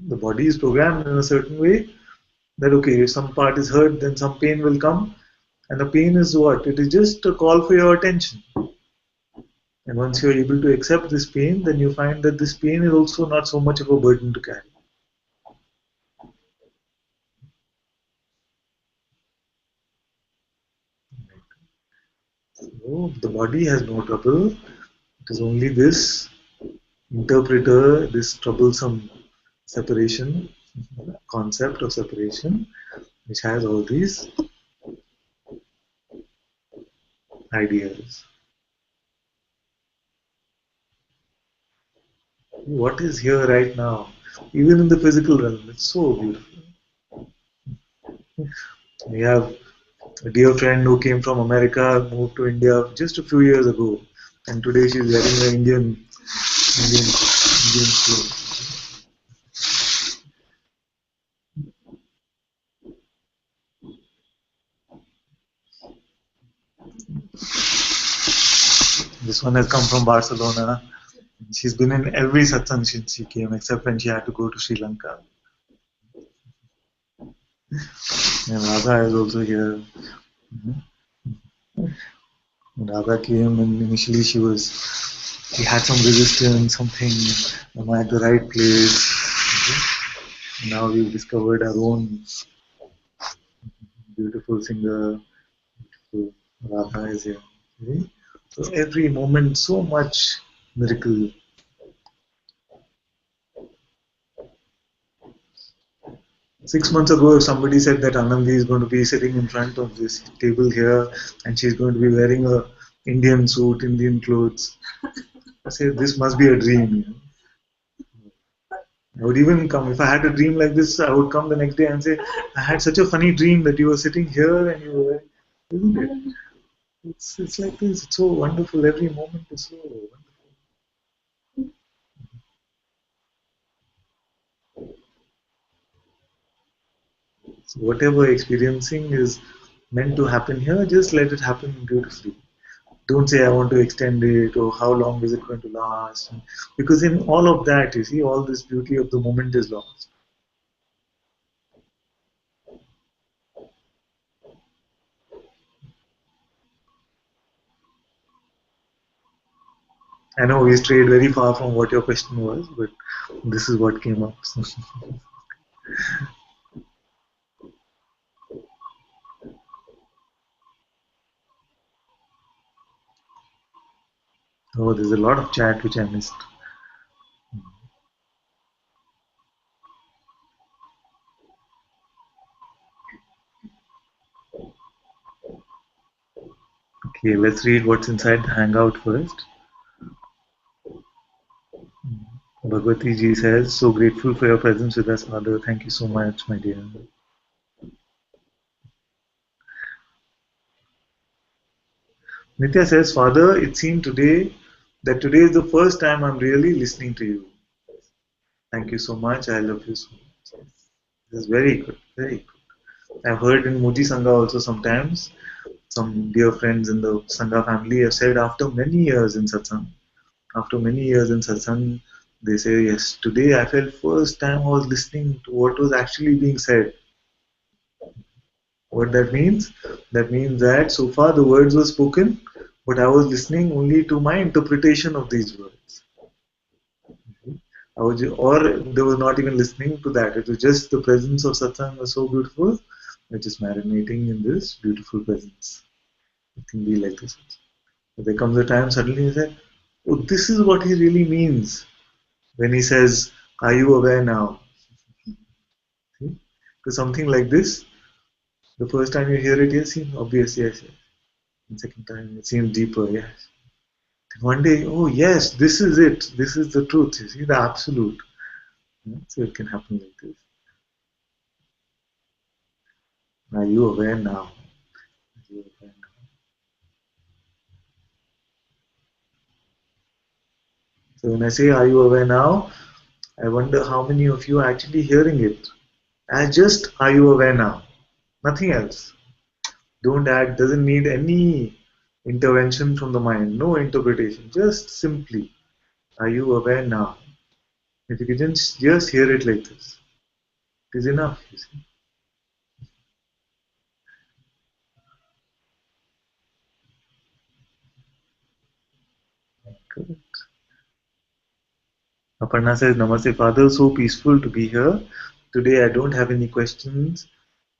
The body is programmed in a certain way that okay, if some part is hurt, then some pain will come. And the pain is what? It is just a call for your attention. And once you are able to accept this pain, then you find that this pain is also not so much of a burden to carry. So the body has no trouble. It is only this interpreter, this troublesome separation, concept of separation, which has all these ideas. What is here right now, even in the physical realm, it's so beautiful. We have a dear friend who came from America, moved to India just a few years ago, and today she's wearing the Indian clothes. This one has come from Barcelona. She's been in every satsang since she came, except when she had to go to Sri Lanka. And Radha is also here. Radha came and initially she had some resistance, something, am I at the right place? Now we've discovered our own beautiful singer, beautiful Radha is here. So every moment, so much miracle. 6 months ago, if somebody said that Anandi is going to be sitting in front of this table here and she's going to be wearing a Indian suit, Indian clothes, I said this must be a dream. I would even come, if I had a dream like this, I would come the next day and say, I had such a funny dream that you were sitting here and you were, isn't it? It's like this, it's so wonderful, every moment is so wonderful. So whatever experiencing is meant to happen here, just let it happen beautifully. Don't say I want to extend it or how long is it going to last. Because in all of that, you see, all this beauty of the moment is lost. I know we strayed very far from what your question was, but this is what came up. Oh, there's a lot of chat which I missed. Okay, let's read what's inside the Hangout first. Bhagwati ji says, so grateful for your presence with us, Father. Thank you so much, my dear. Nitya says, Father, it seemed today that today is the first time I'm really listening to you. Thank you so much. I love you so much. This is very good, very good. I've heard in Muji Sangha also sometimes, some dear friends in the Sangha family have said after many years in satsang, they say, yes, today I felt first time I was listening to what was actually being said. What that means? That means that so far the words were spoken, but I was listening only to my interpretation of these words. Or they were not even listening to that. It was just the presence of satsang was so beautiful. They're just marinating in this beautiful presence. It can be like this. But there comes a time suddenly you say, oh, this is what he really means when he says, are you aware now? See? Because something like this, the first time you hear it, yes, obvious, yes, yes. And second time it seems deeper, yes. Then one day, oh yes, this is it. This is the truth. You see, the absolute. So it can happen like this. Are you aware now? Are you aware now? So when I say, are you aware now? I wonder how many of you are actually hearing it. As just, are you aware now? Nothing else. Don't add, doesn't need any intervention from the mind, no interpretation, just simply, are you aware now? If you can just hear it like this, it is enough, you see. Good. Aparna says, Namaste, Father, so peaceful to be here. Today I don't have any questions.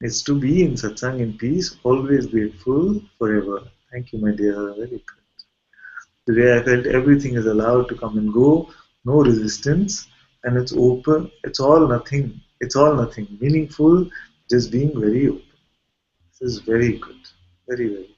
It's to be in satsang in peace, always grateful, forever. Thank you, my dear. Very good. Today I felt everything is allowed to come and go, no resistance, and it's open, it's all nothing. It's all nothing. Meaningful, just being very open. This is very good. Very, very good.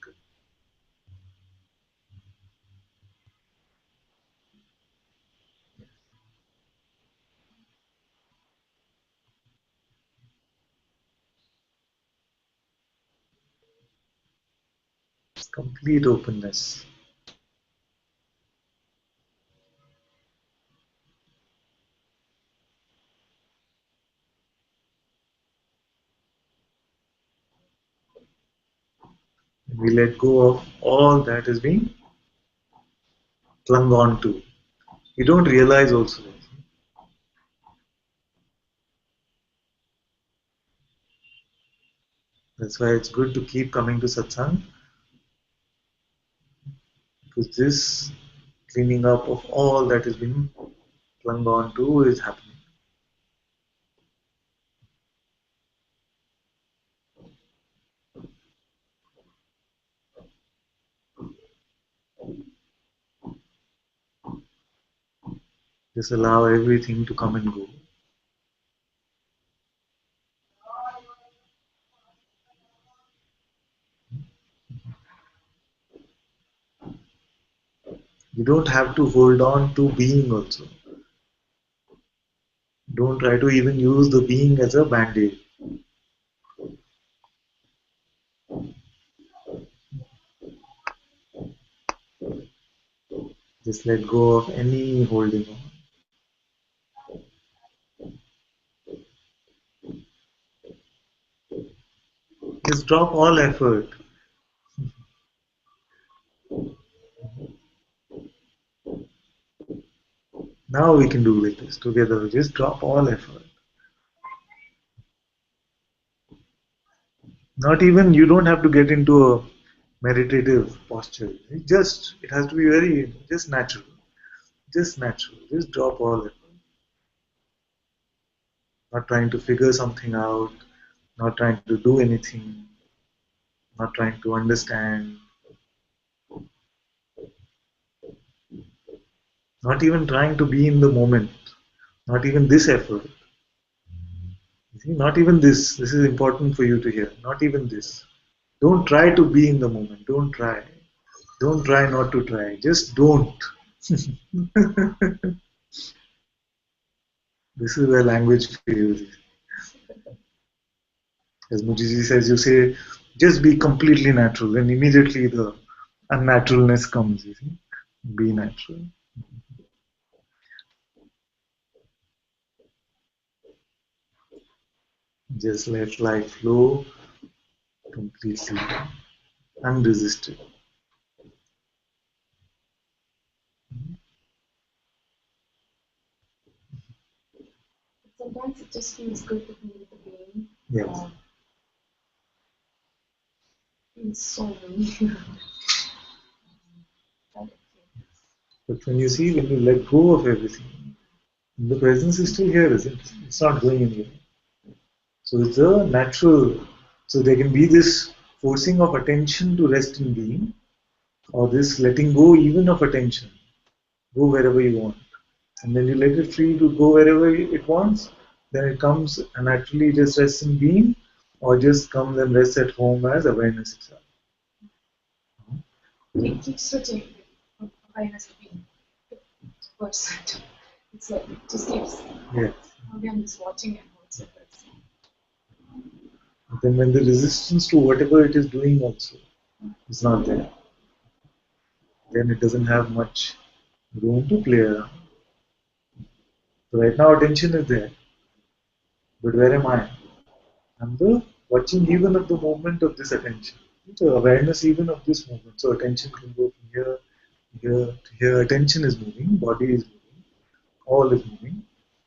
Complete openness. We let go of all that has been clung on to. You don't realize also. That's why it's good to keep coming to satsang, because this cleaning up of all that has been clung on to is happening. Just allow everything to come and go. You don't have to hold on to being also. Don't try to even use the being as a band-aid. Just let go of any holding on. Just drop all effort. Now we can do with this together. Just drop all effort. Not even, you don't have to get into a meditative posture. It has to be very, just natural. Just natural. Just drop all effort. Not trying to figure something out. Not trying to do anything. Not trying to understand. Not even trying to be in the moment. Not even this effort. You see, not even this. This is important for you to hear. Not even this. Don't try to be in the moment. Don't try. Don't try not to try. Just don't. This is where language fails. As Mujiji says, you say, just be completely natural, and immediately the unnaturalness comes. You see? Be natural. Just let life flow completely, unresisted. Sometimes it just feels good to be with the being. Yes. Feels so many. But when you let go of everything, the presence is still here, isn't it? It's not going anywhere. So it's a natural. So there can be this forcing of attention to rest in being, or this letting go even of attention. Go wherever you want. And then you let it free to go wherever it wants. Then it comes and naturally just rests in being, or just comes and rests at home as awareness itself. It keeps switching from awareness to being. Percent. It's like it just keeps. Yes. Maybe I'm just watching and what's it. Then when the resistance to whatever it is doing also is not there, then it doesn't have much room to play around. So right now attention is there, but where am I? I'm the watching even of the movement of this attention. So awareness even of this movement. So attention can go from here, here to here. Attention is moving, body is moving, all is moving.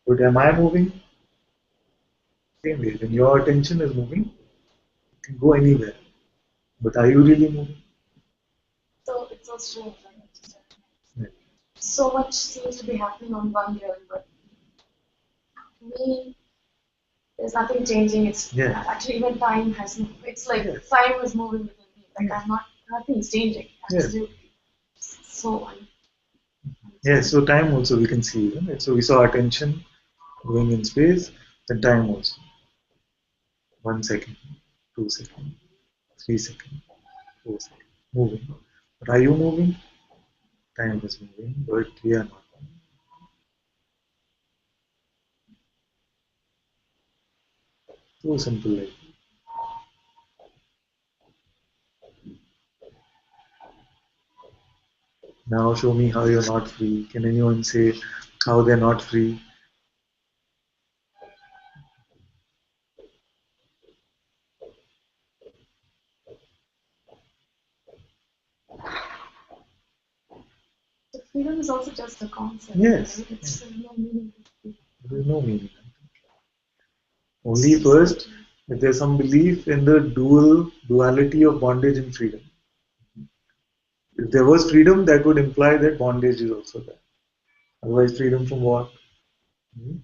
But am I moving? Same way. When your attention is moving, it can go anywhere. But are you really moving? So it's so strange. Yeah. So much seems to be happening on one level, but to me, there's nothing changing. It's actually even time has. It's like time is moving within me. Like I'm not. Nothing's changing. Absolutely. So. Yes. So time also we can see. Right? So we saw attention going in space. Then time also. 1 second, 2 seconds, 3 seconds, 4 seconds. Moving. But are you moving? Time is moving, but we are not. So simple like. Now show me how you're not free. Can anyone say how they're not free? freedom is also just a concept. Yes. Right? It's no meaning. There is no meaning. Only first, if there's some belief in the duality of bondage and freedom. If there was freedom, that would imply that bondage is also there. Otherwise, freedom from what? Hmm?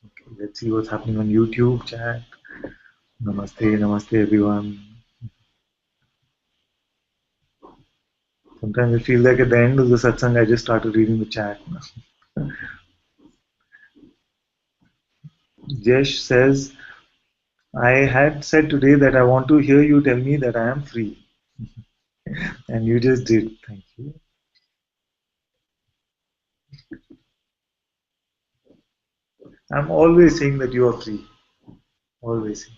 Okay, let's see what's happening on YouTube chat. Namaste, namaste everyone. Sometimes I feel like at the end of the satsang, I just started reading the chat. Jesh says, I had said today that I want to hear you tell me that I am free. And you just did. Thank you. I'm always saying that you are free. Always saying.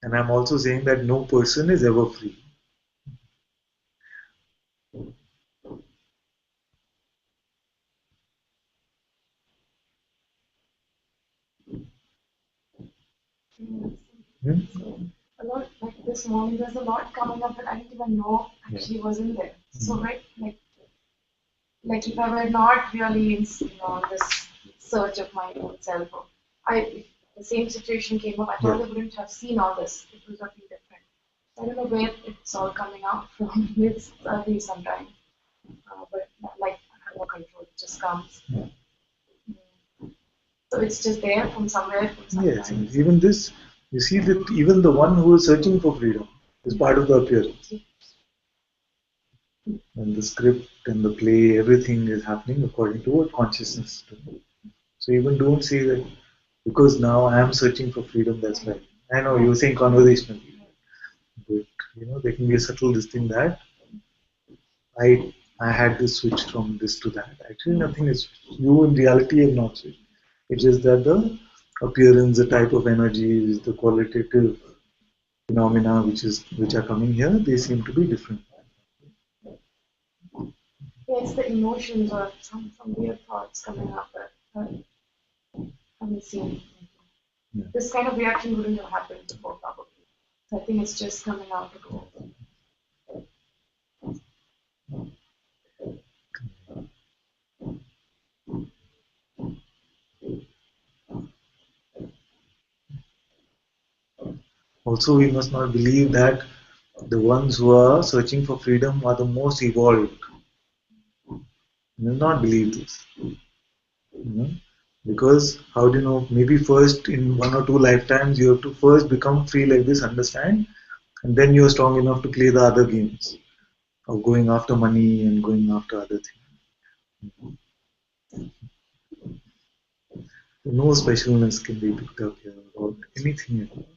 And I'm also saying that no person is ever free. Hmm? A lot like this morning, there's a lot coming up that I didn't even know actually wasn't there. So right, like if I were not really in this search of my own self, or if the same situation came up, I probably wouldn't have seen all this. It would have been different. So I don't know where it's all coming out from. It's early sometime, but like I have no control. It just comes. So it's just there from somewhere. Yes, even this, you see that even the one who is searching for freedom is part of the appearance. And the script and the play, everything is happening according to what consciousness does. So even don't say that because now I am searching for freedom, that's right. I know you're saying conversationally, but there can be a subtle this thing that I had this switch from this to that. Actually, nothing is switched. You in reality have not switched. It's just that the appearance, the type of energies, the qualitative phenomena which are coming here, they seem to be different. Yeah, it's the emotions or some weird thoughts coming up that I'm seeing. Yeah. This kind of reaction wouldn't have happened before, probably. So I think it's just coming out to go. Also, we must not believe that the ones who are searching for freedom are the most evolved. We will not believe this. Because how do you know? Maybe first in 1 or 2 lifetimes you have to first become free like this, understand, and then you are strong enough to play the other games of going after money and going after other things. No specialness can be picked up here about anything at all.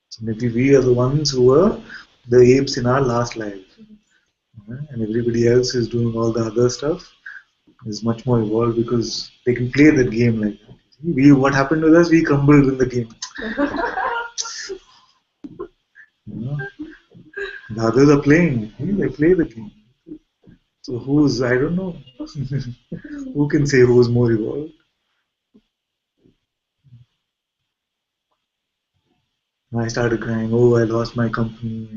So maybe we are the ones who were the apes in our last life. And everybody else is doing all the other stuff is much more evolved because they can play that game like that. What happened with us? We crumbled in the game. The others are playing. They play the game. So I don't know. Who can say who's more evolved? I started crying. Oh, I lost my company.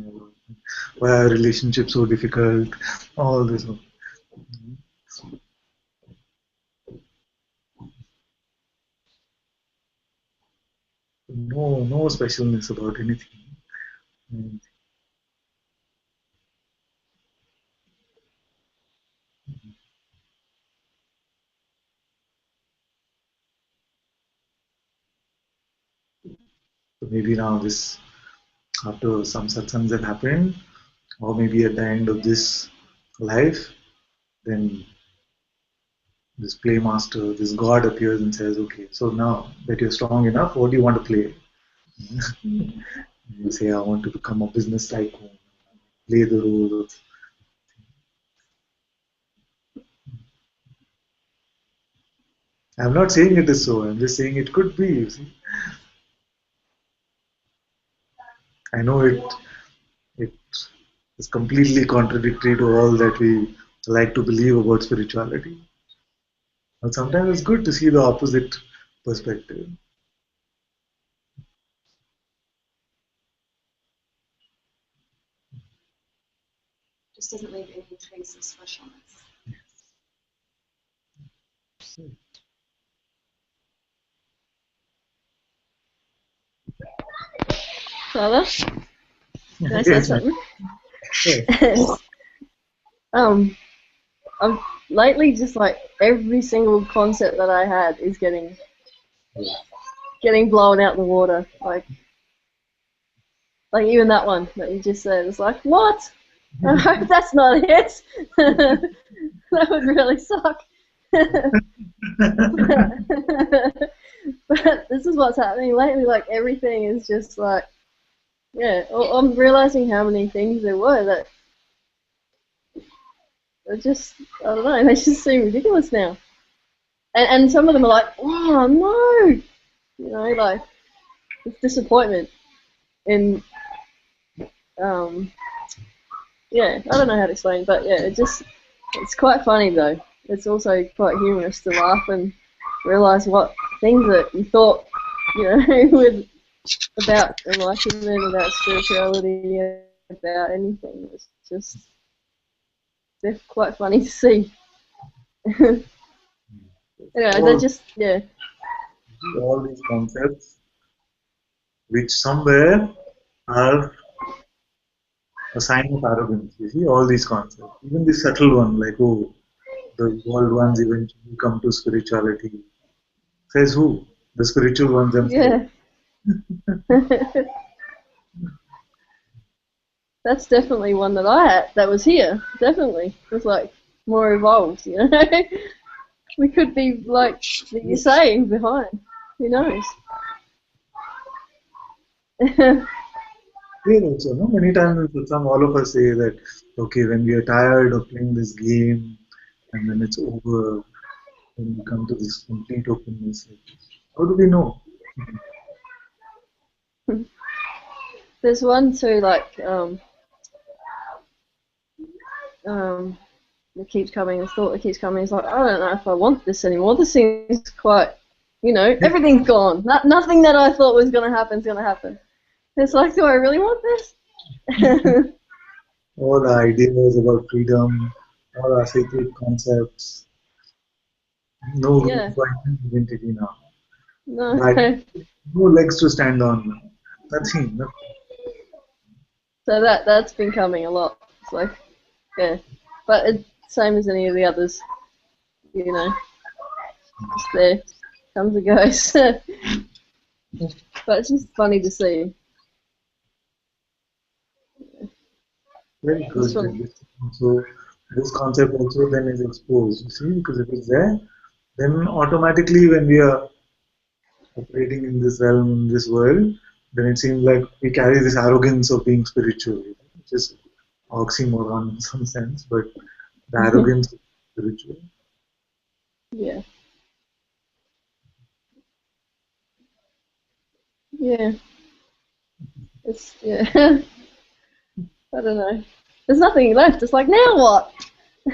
Why are relationships so difficult? All this. No specialness about anything. So maybe now this, after some satsangs have happened, or maybe at the end of this life, then this play master, this god appears and says, okay, so now that you're strong enough, what do you want to play? You say, I want to become a business tycoon, play the role of. I'm not saying it is so, I'm just saying it could be, you see. I know it is completely contradictory to all that we like to believe about spirituality. But sometimes it's good to see the opposite perspective. Just doesn't leave any trace of specialness. Father, can I say Yes, something? yes. I'm lately just like every single concept that I had is getting blown out the water. Like even that one that you just said, it's like, what? I hope that's not it. That would really suck. But this is what's happening lately. Like everything is just like, yeah. I'm realizing how many things there were that are just, I don't know, they just seem ridiculous now. And some of them are like, oh no, you know, like it's disappointment. And yeah, I don't know how to explain, but yeah, it's quite funny though. It's also quite humorous to laugh and realize what things that you thought, you know, with about enlightenment, about spirituality, about anything. It's just, they're quite funny to see. Anyway, they're just, yeah. All these concepts, which somewhere are a sign of arrogance. You see, all these concepts, even the subtle one, like oh, the evolved ones eventually come to spirituality. Says who? The spiritual ones themselves. Yeah. That's definitely one that I had that was here. Definitely. It was like more evolved, you know? We could be like you're saying behind. Who knows? Here also, no? Many times in Satsang, all of us say that, okay, when we are tired of playing this game and then it's over, when we come to this complete openness, like, how do we know? There's one too, like that keeps coming. The thought that keeps coming is like, I don't know if I want this anymore. This seems quite, you know, everything's gone. Nothing that I thought was gonna happen is gonna happen. It's like, do I really want this? All our ideas about freedom, all our sacred concepts, no room Yeah. for any identity now. No. Right? No legs to stand on now. Nothing. No. So that's been coming a lot. It's like, yeah, but it's same as any of the others, you know. Just there, comes and goes. But it's just funny to see. Very good. So this concept also then is exposed. You see, because if it's there, then automatically when we are operating in this realm, in this world, then it seems like we carry this arrogance of being spiritual, which is oxymoron in some sense, but the arrogance of spiritual. Yeah. Yeah. It's yeah. I don't know. There's nothing left. It's like now what?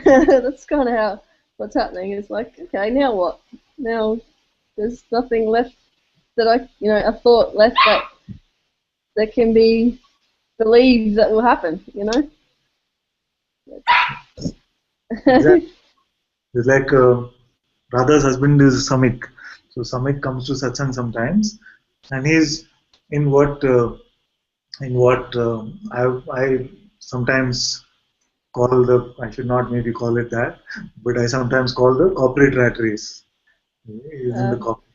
That's kind of how what's happening. It's like okay, now what? Now there's nothing left that a thought left that can be believed that will happen. You know. Exactly. It's like Radha's husband is Samik. So Samik comes to satsang sometimes, and he's in I sometimes call I should not maybe call it that, but I sometimes call the corporate rat race. He's in the corporate.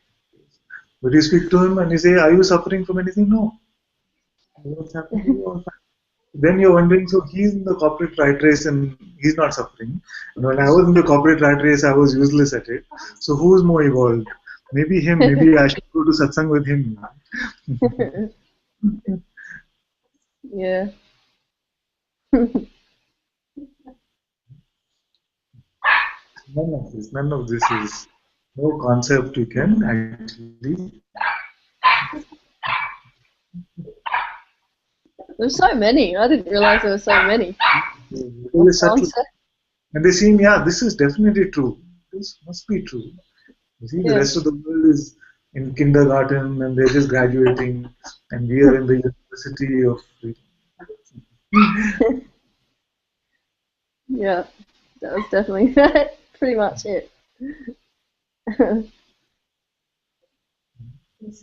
But you speak to him and you say, "Are you suffering from anything?" No. What's happening to you? All fine. Then you're wondering, so he's in the corporate rat race and he's not suffering. And when I was in the corporate rat race, I was useless at it. So who's more evolved? Maybe him. Maybe I should go to satsang with him. Yeah. None of this is no concept you can actually. There's so many. I didn't realize there were so many. Because it's subtle. And they seem, yeah, this is definitely true. This must be true. You see, the rest of the world is in kindergarten and they're just graduating, and we are in the university of freedom. Yeah, that was definitely pretty much it. There's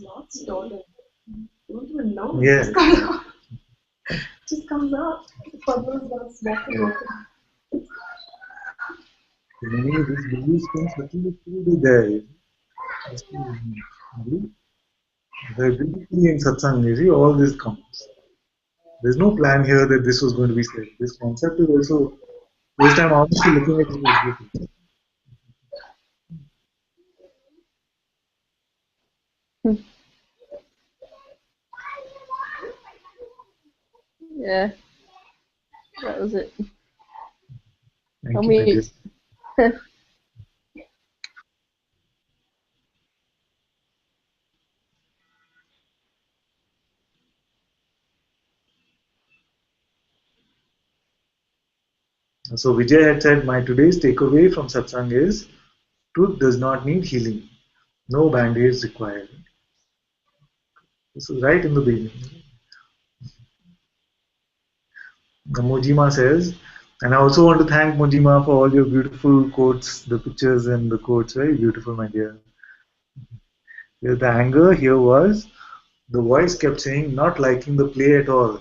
lots stored in. You don't even know. Yeah. It just comes out. The bubbles are smacking open. Many of these beliefs can certainly still be there. Very beautifully in Satsang, you see, all this comes. There's no plan here that this was going to be said. This concept is also, this time honestly looking at it is beautiful. Yeah, that was it. Thank you, thank you. So Vijay had said, my today's takeaway from Satsang is, truth does not need healing. No band-aids required. This is right in the beginning. Mojima says, and I also want to thank Mojima for all your beautiful quotes, the pictures and the quotes, very beautiful, my dear. The anger here was, the voice kept saying, not liking the play at all.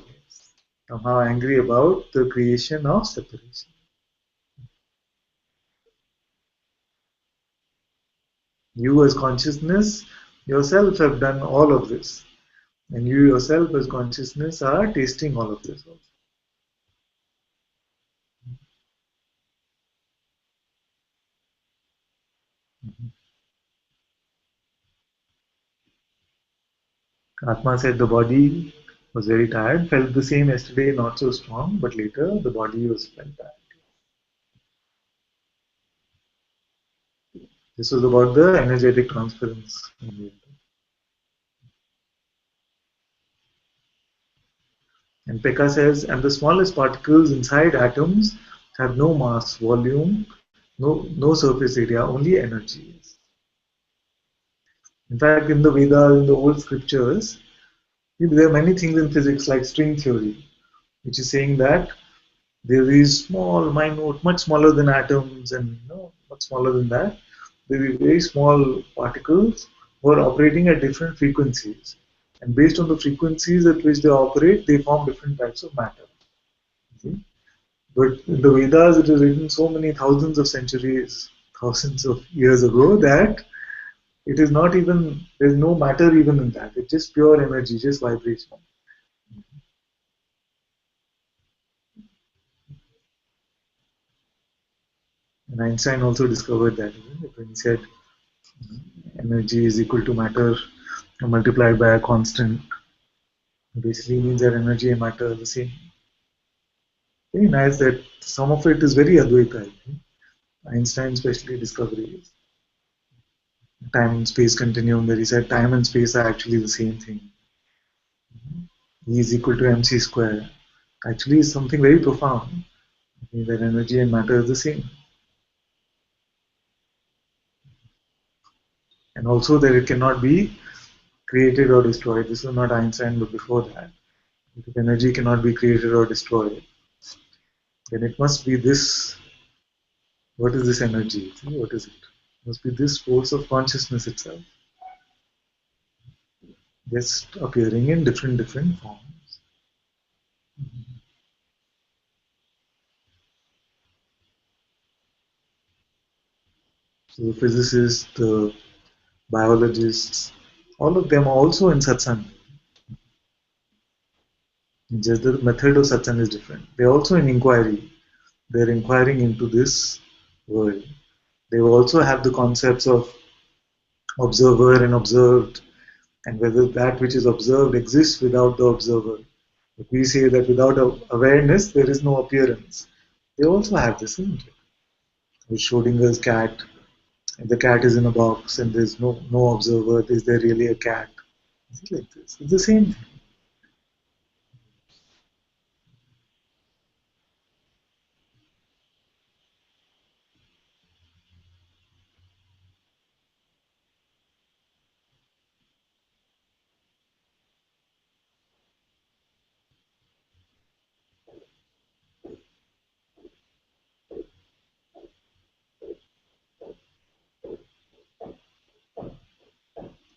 Somehow angry about the creation of separation. You as consciousness yourself have done all of this. And you yourself as consciousness are tasting all of this also. Atma said the body was very tired, felt the same yesterday, not so strong, but later the body was felt tired. This was about the energetic transference. And Pekka says, and the smallest particles inside atoms have no mass, volume, no surface area, only energy. In fact, in the Vedas, in the old scriptures, there are many things in physics like string theory, which is saying that there is small, minute, much smaller than atoms and much smaller than that. There are very small particles who are operating at different frequencies. And based on the frequencies at which they operate, they form different types of matter. See? But in the Vedas, it is written so many thousands of centuries, thousands of years ago that it is not even, there is no matter even in that. It's just pure energy, just vibration. And Einstein also discovered that when he said energy is equal to matter multiplied by a constant, it basically means that energy and matter are the same. Very nice that some of it is very Advaita. Einstein's especially discoveries. Time and space continuum, where he said time and space are actually the same thing. E is equal to mc square. Actually, is something very profound. That energy and matter is the same. And also that it cannot be created or destroyed. This was not Einstein, but before that. If energy cannot be created or destroyed, then it must be this. What is this energy? What is it? It must be this force of consciousness itself, just appearing in different forms. So the physicists, the biologists, all of them are also in satsang. Just the method of satsang is different. They're also in inquiry. They're inquiring into this world. They also have the concepts of observer and observed, and whether that which is observed exists without the observer. If we say that without awareness there is no appearance, they also have this, isn't it? With Schrodinger's cat, and the cat is in a box and there's no observer, is there really a cat? Is it like this? It's the same thing.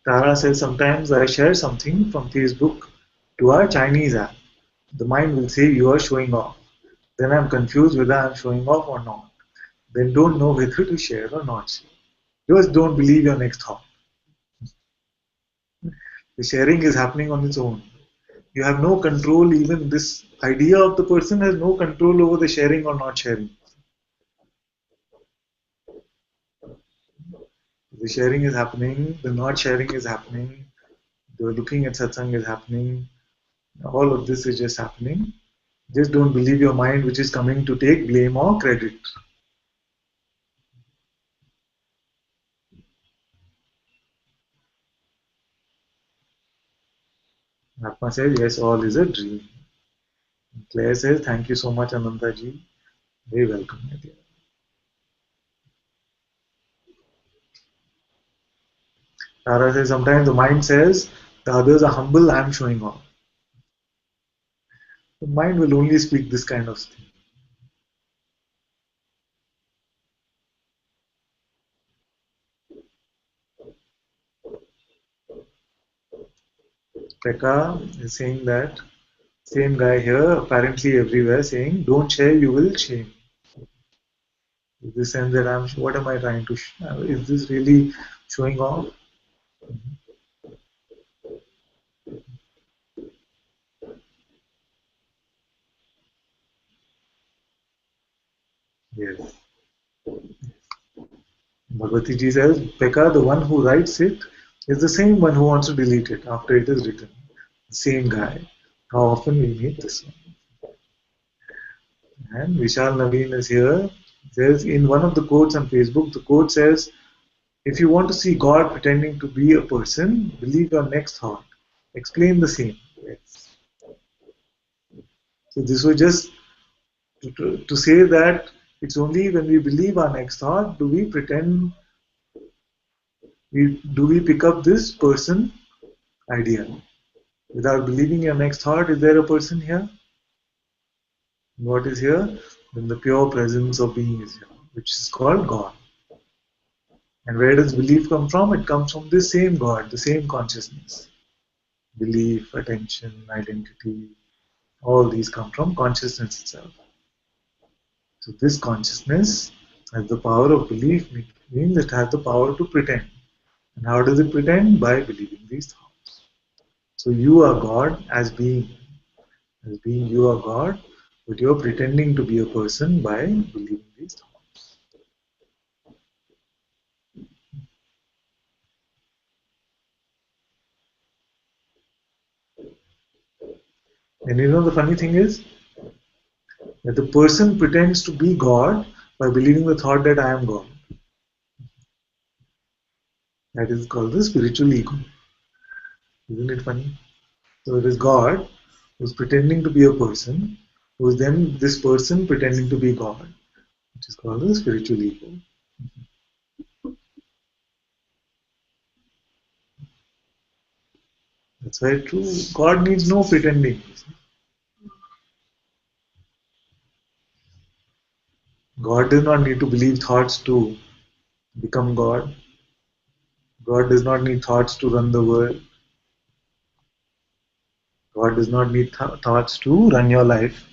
Tara says sometimes I share something from Facebook to our Chinese app. The mind will say you are showing off. Then I'm confused whether I'm showing off or not. Then don't know whether to share or not share. Just don't believe your next thought. The sharing is happening on its own. You have no control, even this idea of the person has no control over the sharing or not sharing. The sharing is happening, the not sharing is happening, the looking at satsang is happening, all of this is just happening. Just don't believe your mind which is coming to take blame or credit. Atma says, yes, all is a dream. Claire says, thank you so much, Ananta ji. Very welcome, my dear. Tara says, sometimes the mind says, the others are humble, I am showing off. The mind will only speak this kind of thing. Pekka is saying that, same guy here, apparently everywhere, saying, don't share, you will shame. Is this sense that what am I trying to, is this really showing off? Yes. Bhagavati ji says, Pekka, the one who writes it, is the same one who wants to delete it after it is written. Same guy. How often we meet this one? And Vishal Naveen is here. Says in one of the quotes on Facebook, the quote says, if you want to see God pretending to be a person, believe your next thought. Explain the same. Yes. So this was just to say that it's only when we believe our next thought do we pretend, do we pick up this person idea. Without believing your next thought, is there a person here? What is here? Then the pure presence of being is here, which is called God. And where does belief come from? It comes from this same God, the same consciousness. Belief, attention, identity, all these come from consciousness itself. So this consciousness has the power of belief, means it has the power to pretend. And how does it pretend? By believing these thoughts. So you are God as being. As being you are God, but you are pretending to be a person by believing these thoughts. And you know the funny thing is that the person pretends to be God by believing the thought that I am God. That is called the spiritual ego. Isn't it funny? So it is God who is pretending to be a person, who is then this person pretending to be God, which is called the spiritual ego. That's why true God needs no pretending. God does not need to believe thoughts to become God. God does not need thoughts to run the world. God does not need thoughts to run your life.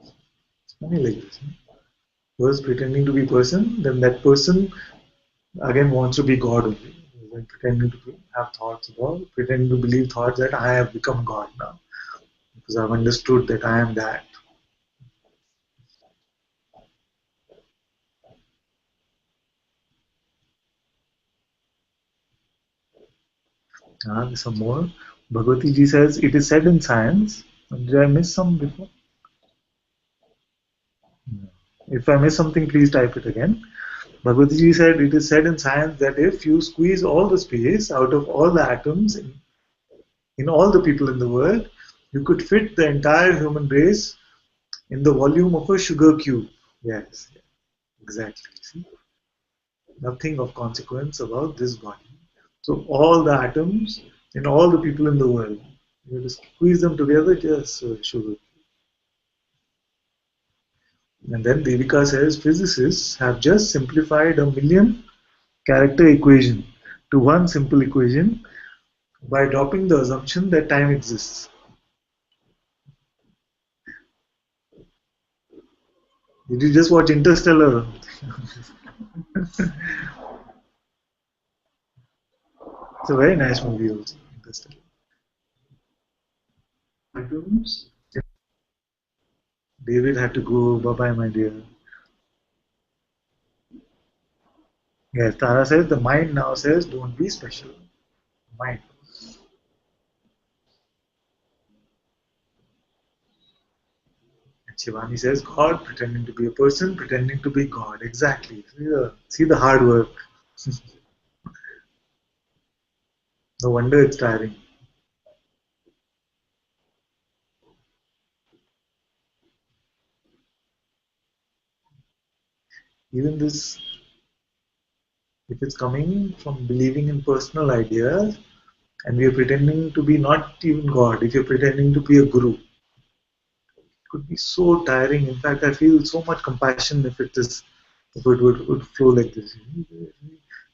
It's funny like this. First pretending to be person, then that person again wants to be God only. Then pretending to have thoughts about, pretending to believe thoughts that I have become God now. Because I've understood that I am that. There's some more. Bhagavati ji says, it is said in science. Did I miss some before? No. If I miss something, please type it again. Bhagavati ji said, it is said in science that if you squeeze all the space out of all the atoms in all the people in the world, you could fit the entire human race in the volume of a sugar cube. Yes, exactly. See? Nothing of consequence about this body. So all the atoms in all the people in the world, you just squeeze them together, just sugar. And then Devika says physicists have just simplified a million character equation to one simple equation by dropping the assumption that time exists. Did you just watch Interstellar? It's a very nice movie also, Interstellar. David had to go. Bye-bye, my dear. Yes, Tara says the mind now says don't be special. Mind. And Shivani says God pretending to be a person, pretending to be God. Exactly. See the hard work. No wonder it's tiring. Even this, if it's coming from believing in personal ideas, and we are pretending to be not even God, if you're pretending to be a guru, it could be so tiring. In fact, I feel so much compassion if it would flow like this.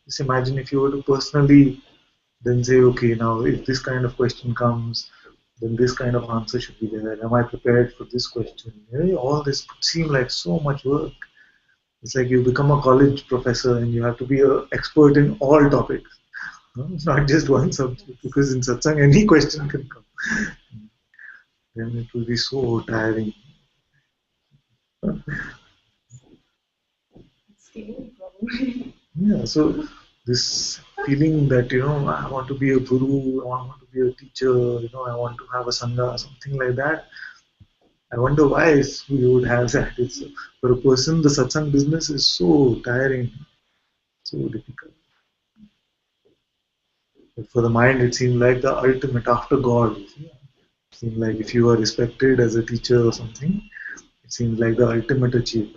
Just imagine if you were to personally then say, okay, now if this kind of question comes, then this kind of answer should be there. Am I prepared for this question? All this could seem like so much work. It's like you become a college professor and you have to be an expert in all topics, no? Not just one subject. Because in satsang, any question can come. Then it will be so tiring. Scary, probably. Yeah, so this feeling that I want to be a guru, I want to be a teacher, I want to have a sangha, something like that. I wonder why we would have that. It's for a person, the satsang business is so tiring, so difficult. But for the mind, it seemed like the ultimate after God. It seemed like if you are respected as a teacher or something, it seems like the ultimate achievement.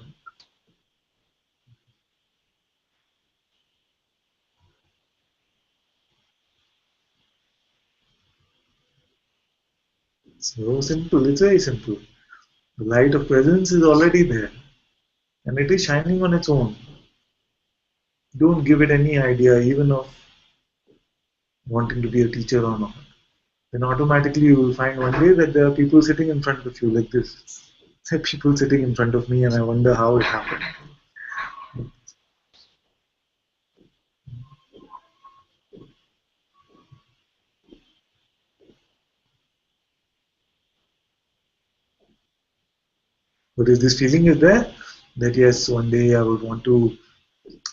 So simple. It's very simple. The light of presence is already there, and it is shining on its own. Don't give it any idea, even of wanting to be a teacher or not. Then automatically you will find one day that there are people sitting in front of you like this. There are people sitting in front of me, and I wonder how it happened. But if this feeling is there, that yes, one day I would want to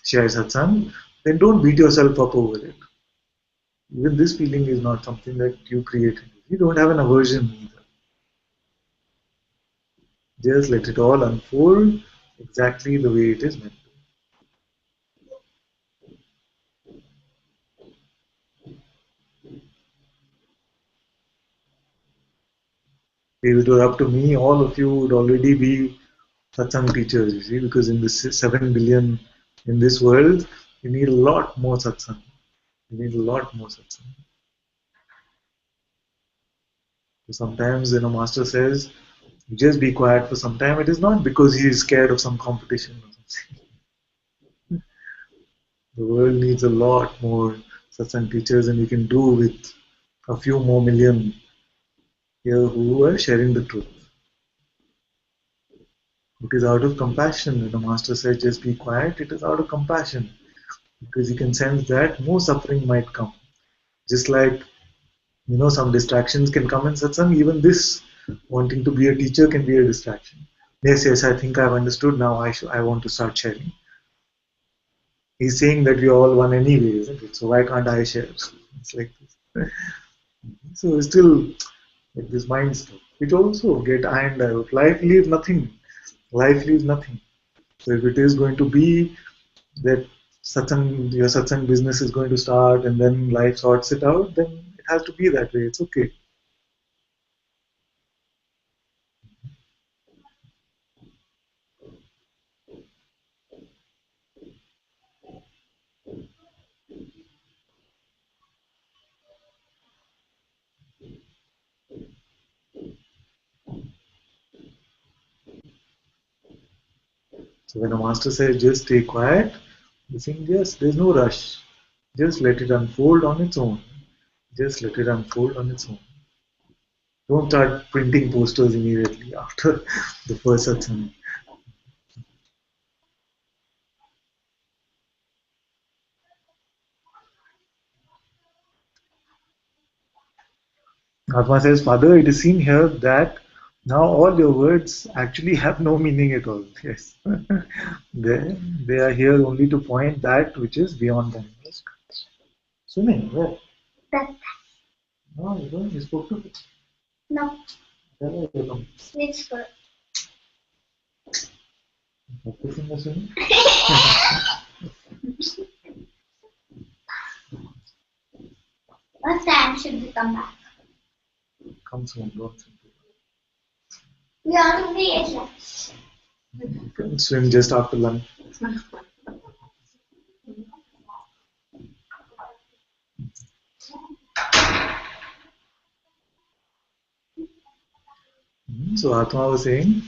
share satsang, then don't beat yourself up over it. Even this feeling is not something that you created. You don't have an aversion either. Just let it all unfold exactly the way it is meant. If it were up to me, all of you would already be satsang teachers, you see, because in this 7 billion in this world, you need a lot more satsang. You need a lot more satsang. So sometimes, Master says, you just be quiet for some time. It is not because he is scared of some competition or something. The world needs a lot more satsang teachers, and we can do with a few more million here who are sharing the truth. It is out of compassion. When the Master said, just be quiet, it is out of compassion because he can sense that more suffering might come. Just like, some distractions can come in satsang, even this wanting to be a teacher can be a distraction. Yes, I think I've understood now. I want to start sharing. He's saying that we are all one anyway, isn't it? So why can't I share? It's like this. So it's still like this mind stuff, which also get ironed out. Life leaves nothing. Life leaves nothing. So if it is going to be that your satsang business is going to start and then life sorts it out, then it has to be that way. It's okay. So when a master says just stay quiet, you think yes, there's no rush. Just let it unfold on its own. Just let it unfold on its own. Don't start printing posters immediately after the first satsang. Atma says, Father, it is seen here that now all your words actually have no meaning at all. Yes. they are here only to point that which is beyond them. Yes. Swimming, where? That. No, you don't. You spoke to it. No. Where are you from? Which girl? Practicing the swimming? What time should we come back? Come soon, don't swim. We already ate lunch. You can swim just after lunch. So Atma was saying,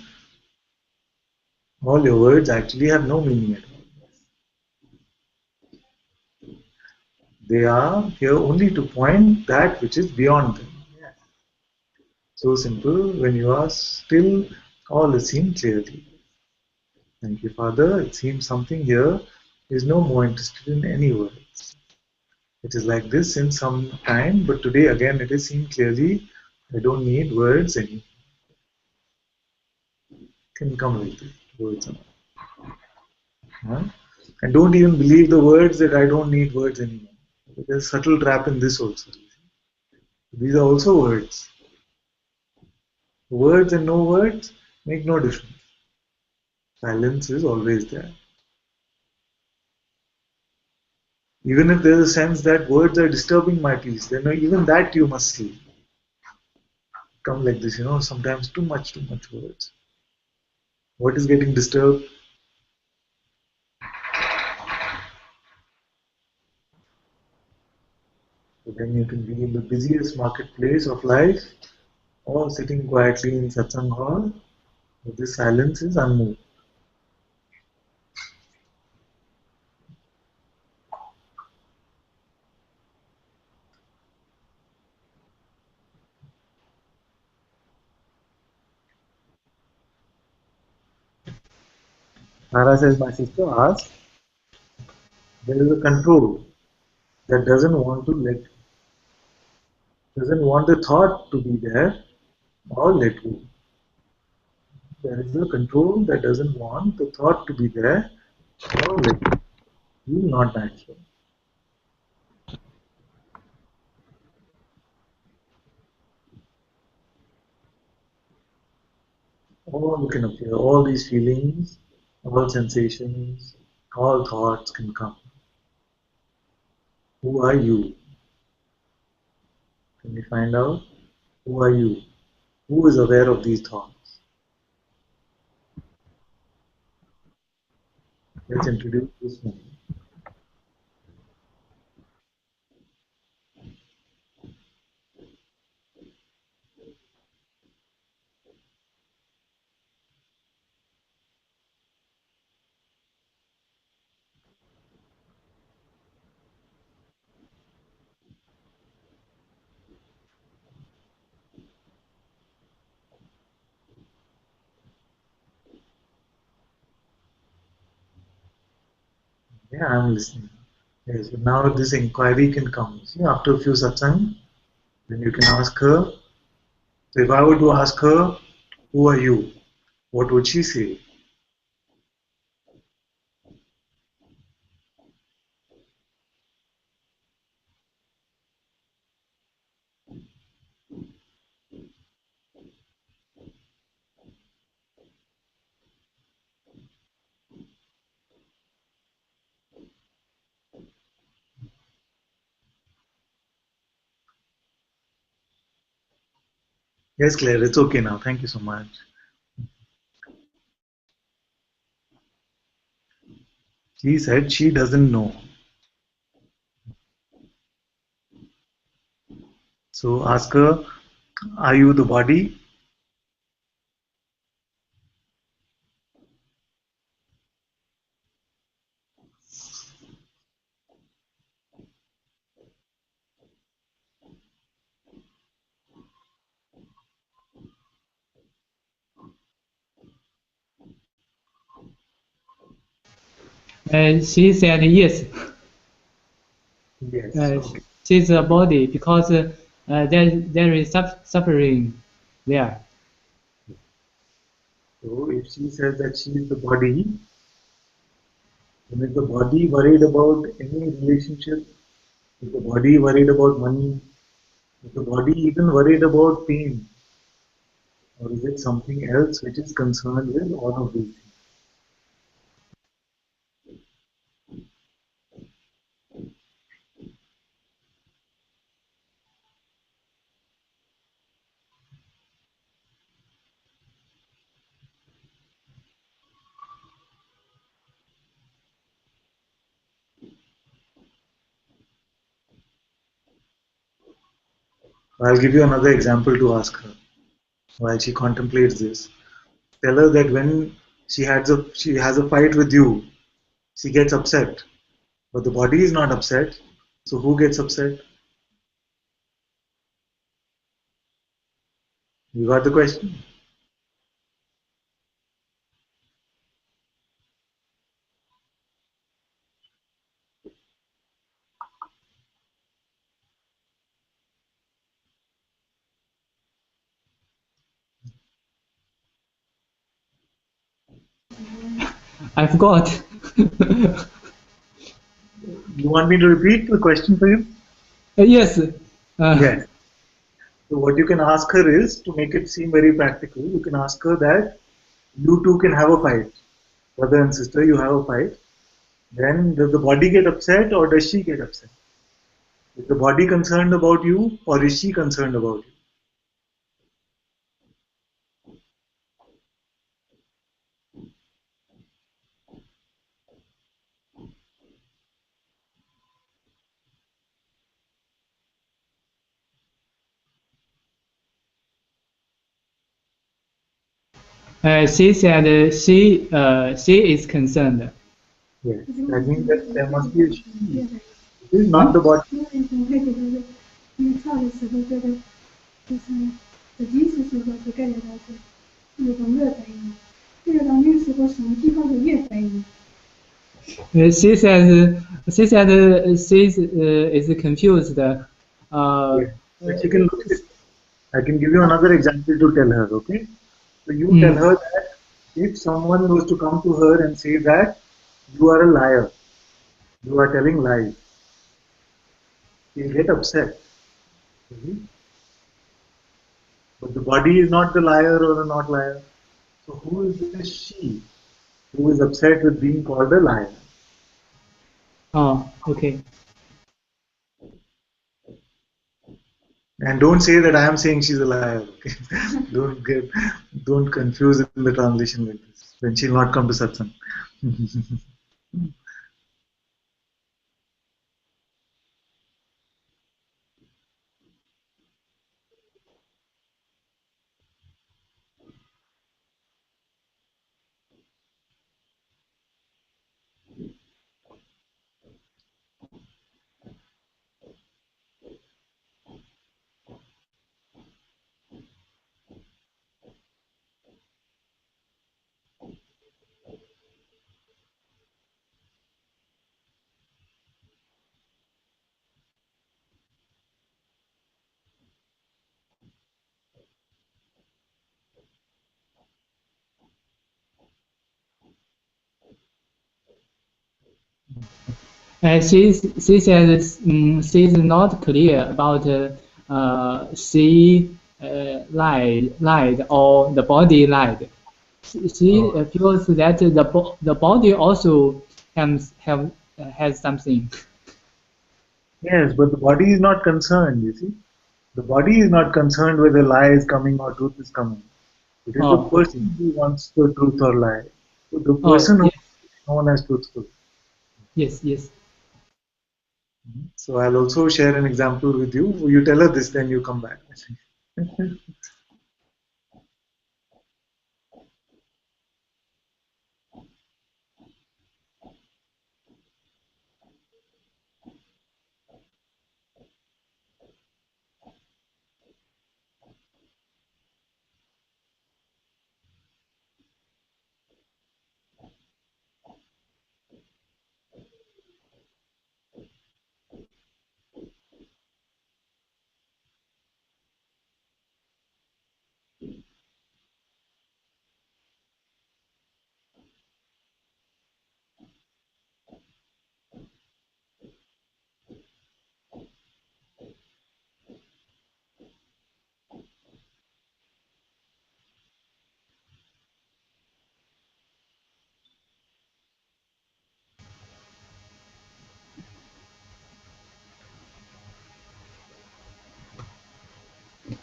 all your words actually have no meaning at all. They are here only to point that which is beyond them. So simple, when you are still, all is seen clearly. Thank you, Father. It seems something here is no more interested in any words. It is like this in some time, but today again it is seen clearly. I don't need words anymore. Can come like this, words are. Huh? And don't even believe the words that I don't need words anymore. There's a subtle trap in this also. These are also words. Words and no words make no difference. Silence is always there. Even if there's a sense that words are disturbing my peace, then even that you must see. Come like this, sometimes too much words. What is getting disturbed? So then you can be in the busiest marketplace of life or sitting quietly in Satsang Hall, but this silence is unmoved. Nara says, my sister asked, there is a control that doesn't want the thought to be there or let go. There is a control that doesn't want the thought to be there or let go. You will not match them. All can appear, all these feelings, all sensations, all thoughts can come. Who are you? Can we find out? Who are you? Who is aware of these thoughts? Let's introduce this one. Yeah, I'm listening. Yes, so now this inquiry can come. See, after a few satsang, then you can ask her. So if I were to ask her, who are you? What would she say? Yes, Claire, it's okay now. Thank you so much. She said she doesn't know. So ask her, are you the body? She said yes. Yes. Okay. She's a body because there is suffering there. So if she says that she is the body, then is the body worried about any relationship? Is the body worried about money? Is the body even worried about pain? Or is it something else which is concerned with all of these things? I'll give you another example to ask her while she contemplates this. Tell her that when she has a fight with you, she gets upset, but the body is not upset. So who gets upset? You got the question? I forgot. You want me to repeat the question for you? Yes. Yes. So what you can ask her is, to make it seem very practical, you can ask her that you two can have a fight. Brother and sister, you have a fight. Then does the body get upset or does she get upset? Is the body concerned about you or is she concerned about you? She said she is concerned. Yes. That means that there must be a she. It is not the body. 因为跳的时候觉得就是你跳的时候是个越在意，越到那时候什么地方就越在意。She said she is confused. Yes. But she can look at it. I can give you another example to tell her, okay? So you tell her that if someone was to come to her and say that you are a liar, you are telling lies, she'll get upset. Mhm. But the body is not the liar or the not liar. So who is this she who is upset with being called a liar? Oh, okay. And don't say that I am saying she's a liar. Okay? don't confuse in the translation like this. Then she'll not come to satsang. She says she's not clear about she lied or the body lied. She Oh. feels that the body also has something. Yes, but the body is not concerned, you see. The body is not concerned whether lie is coming or truth is coming. It is the Oh, okay. person who wants the truth or lie. So the Oh, person who yes, is known as truthful. yes. So I'll also share an example with you. You tell her this, then you come back.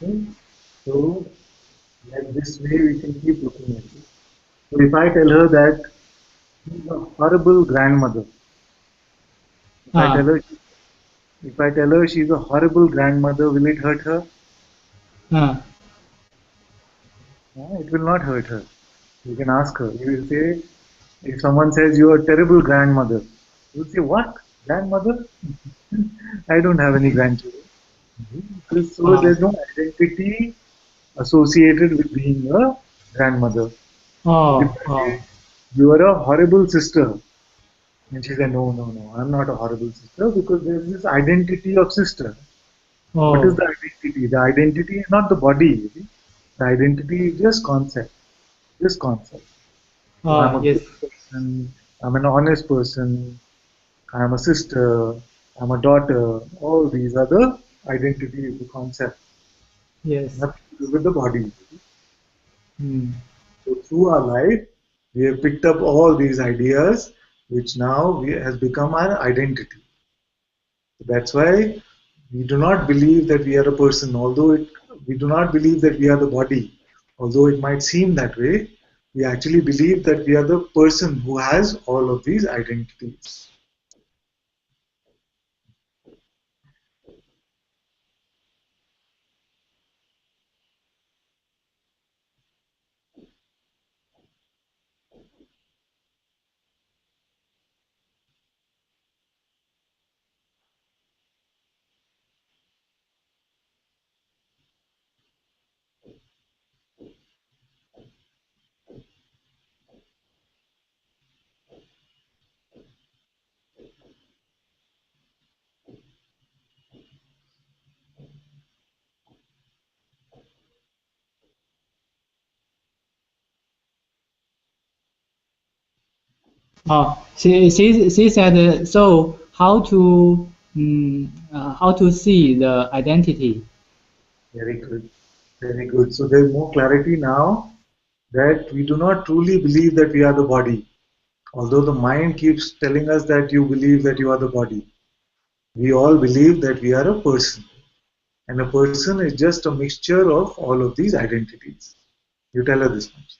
Okay? So, like this way we can keep looking at it. So if I tell her that she's a horrible grandmother, if I tell Ah, her if I tell her she's a horrible grandmother, will it hurt her? ah, No, it will not hurt her. You can ask her. You will say, if someone says you are a terrible grandmother, you will say, what? Grandmother? I don't have any grandchildren. So ah, there's no identity associated with being a grandmother. But if oh, I say, oh, you are a horrible sister, and she said, no, no, no, I'm not a horrible sister because there's this identity of sister. What is oh, the identity? The identity is not the body. You see. The identity is just concept. Just concept. So I'm oh, a yes, good person. I'm an honest person. I'm a sister. I'm a daughter. All these are the identity, the concept. yes. Nothing to do with the body. You see. Mm. So through our life, we have picked up all these ideas, which now has become our identity. That's why we do not believe that we are a person, although we do not believe that we are the body, although it might seem that way. We actually believe that we are the person who has all of these identities. Oh, she said, so how to see the identity? Very good. Very good. So there's more clarity now that we do not truly believe that we are the body. Although the mind keeps telling us that you believe that you are the body, we all believe that we are a person. And a person is just a mixture of all of these identities. You tell her this much.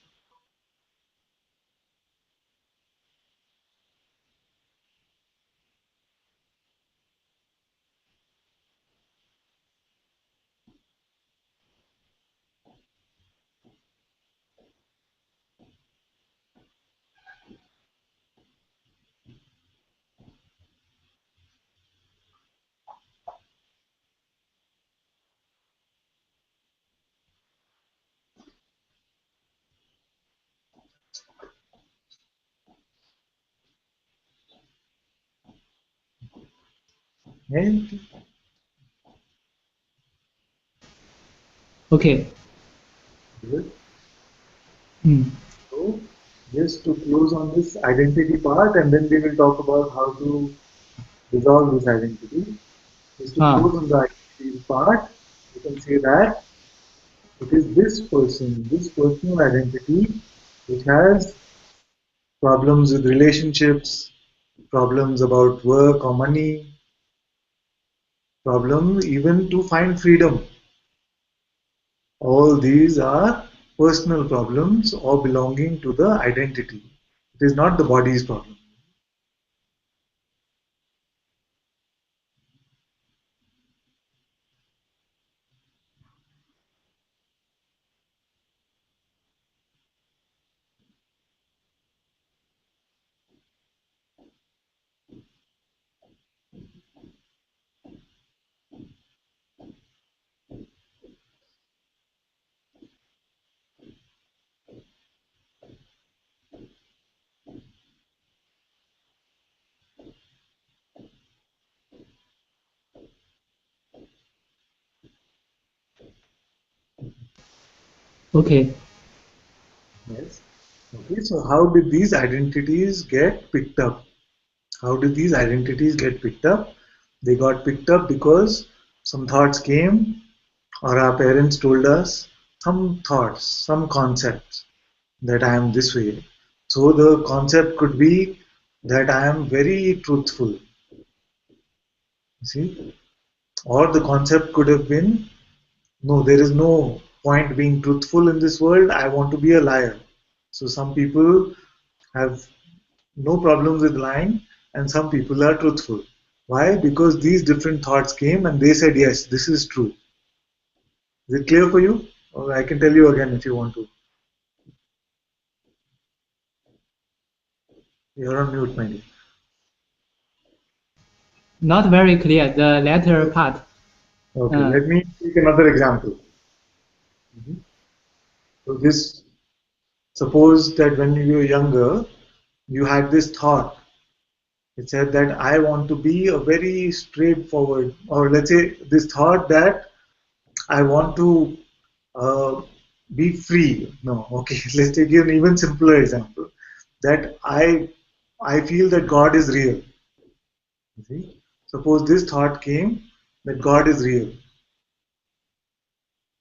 And Okay. good. Mm. So just to close on this identity part, and then we will talk about how to resolve this identity. Just to Ah, close on the identity part, you can say that it is this person, this personal identity, which has problems with relationships, problems about work or money, problems even to find freedom. All these are personal problems or belonging to the identity. It is not the body's problem. okay. Yes. Okay, so how did these identities get picked up? How did these identities get picked up? They got picked up because some thoughts came, or our parents told us some thoughts, some concepts that I am this way. So the concept could be that I am very truthful. You see? Or the concept could have been No, there is no point being truthful in this world. I want to be a liar. So some people have no problems with lying, and some people are truthful. Why? Because these different thoughts came and they said, yes, this is true. Is it clear for you? Or I can tell you again if you want to. You're on mute, my dear. Not very clear, the latter part. Okay, let me take another example. So this, suppose that when you were younger, you had this thought. It said that I want to be a very straightforward, or let's say this thought that I want to uh, be free. No, okay, let's take an even simpler example. That I feel that God is real. You see? Suppose this thought came that God is real.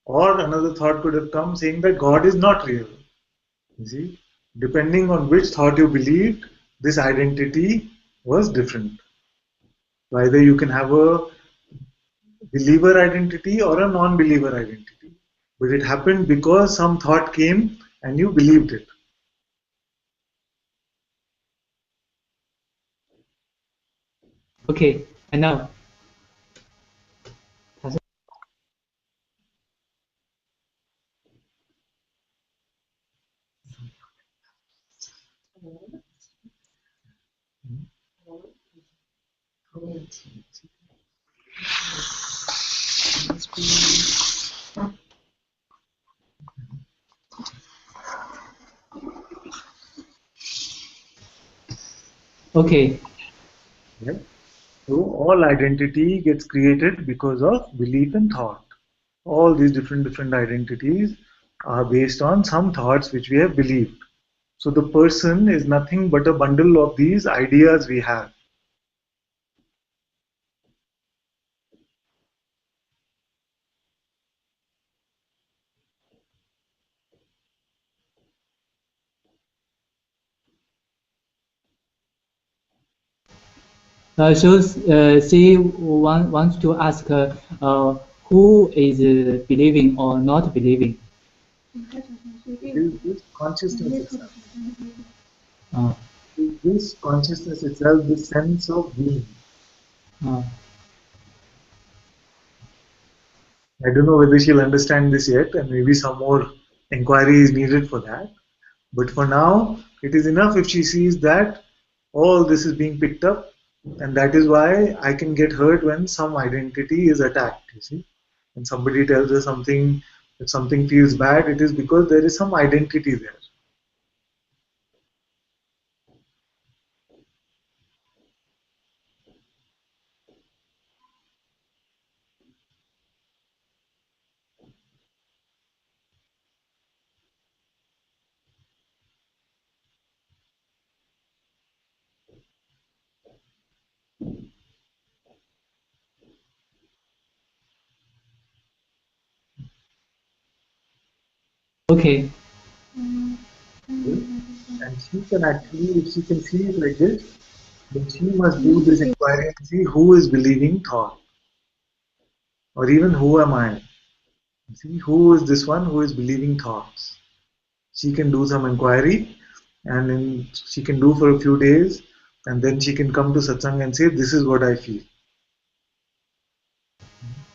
Or another thought could have come saying that God is not real. You see? Depending on which thought you believed, this identity was different. So either you can have a believer identity or a non-believer identity. But it happened because some thought came and you believed it. Okay, I know. Okay. Yeah. So all identity gets created because of belief and thought. All these different identities are based on some thoughts which we have believed. So the person is nothing but a bundle of these ideas we have. She wants to ask who is believing or not believing. It is this consciousness itself. Uh, It is this consciousness itself, this sense of being. uh, I don't know whether she'll understand this yet, and maybe some more inquiry is needed for that. But for now, it is enough if she sees that all this is being picked up, and that is why I can get hurt when some identity is attacked. You see, when somebody tells us something, if something feels bad, it is because there is some identity there. okay. And she can actually, if she can see it like this, then she must do this inquiry and see who is believing thought, or even who am I. See, who is this one who is believing thoughts? She can do some inquiry, and then she can do for a few days, and then she can come to satsang and say, this is what I feel.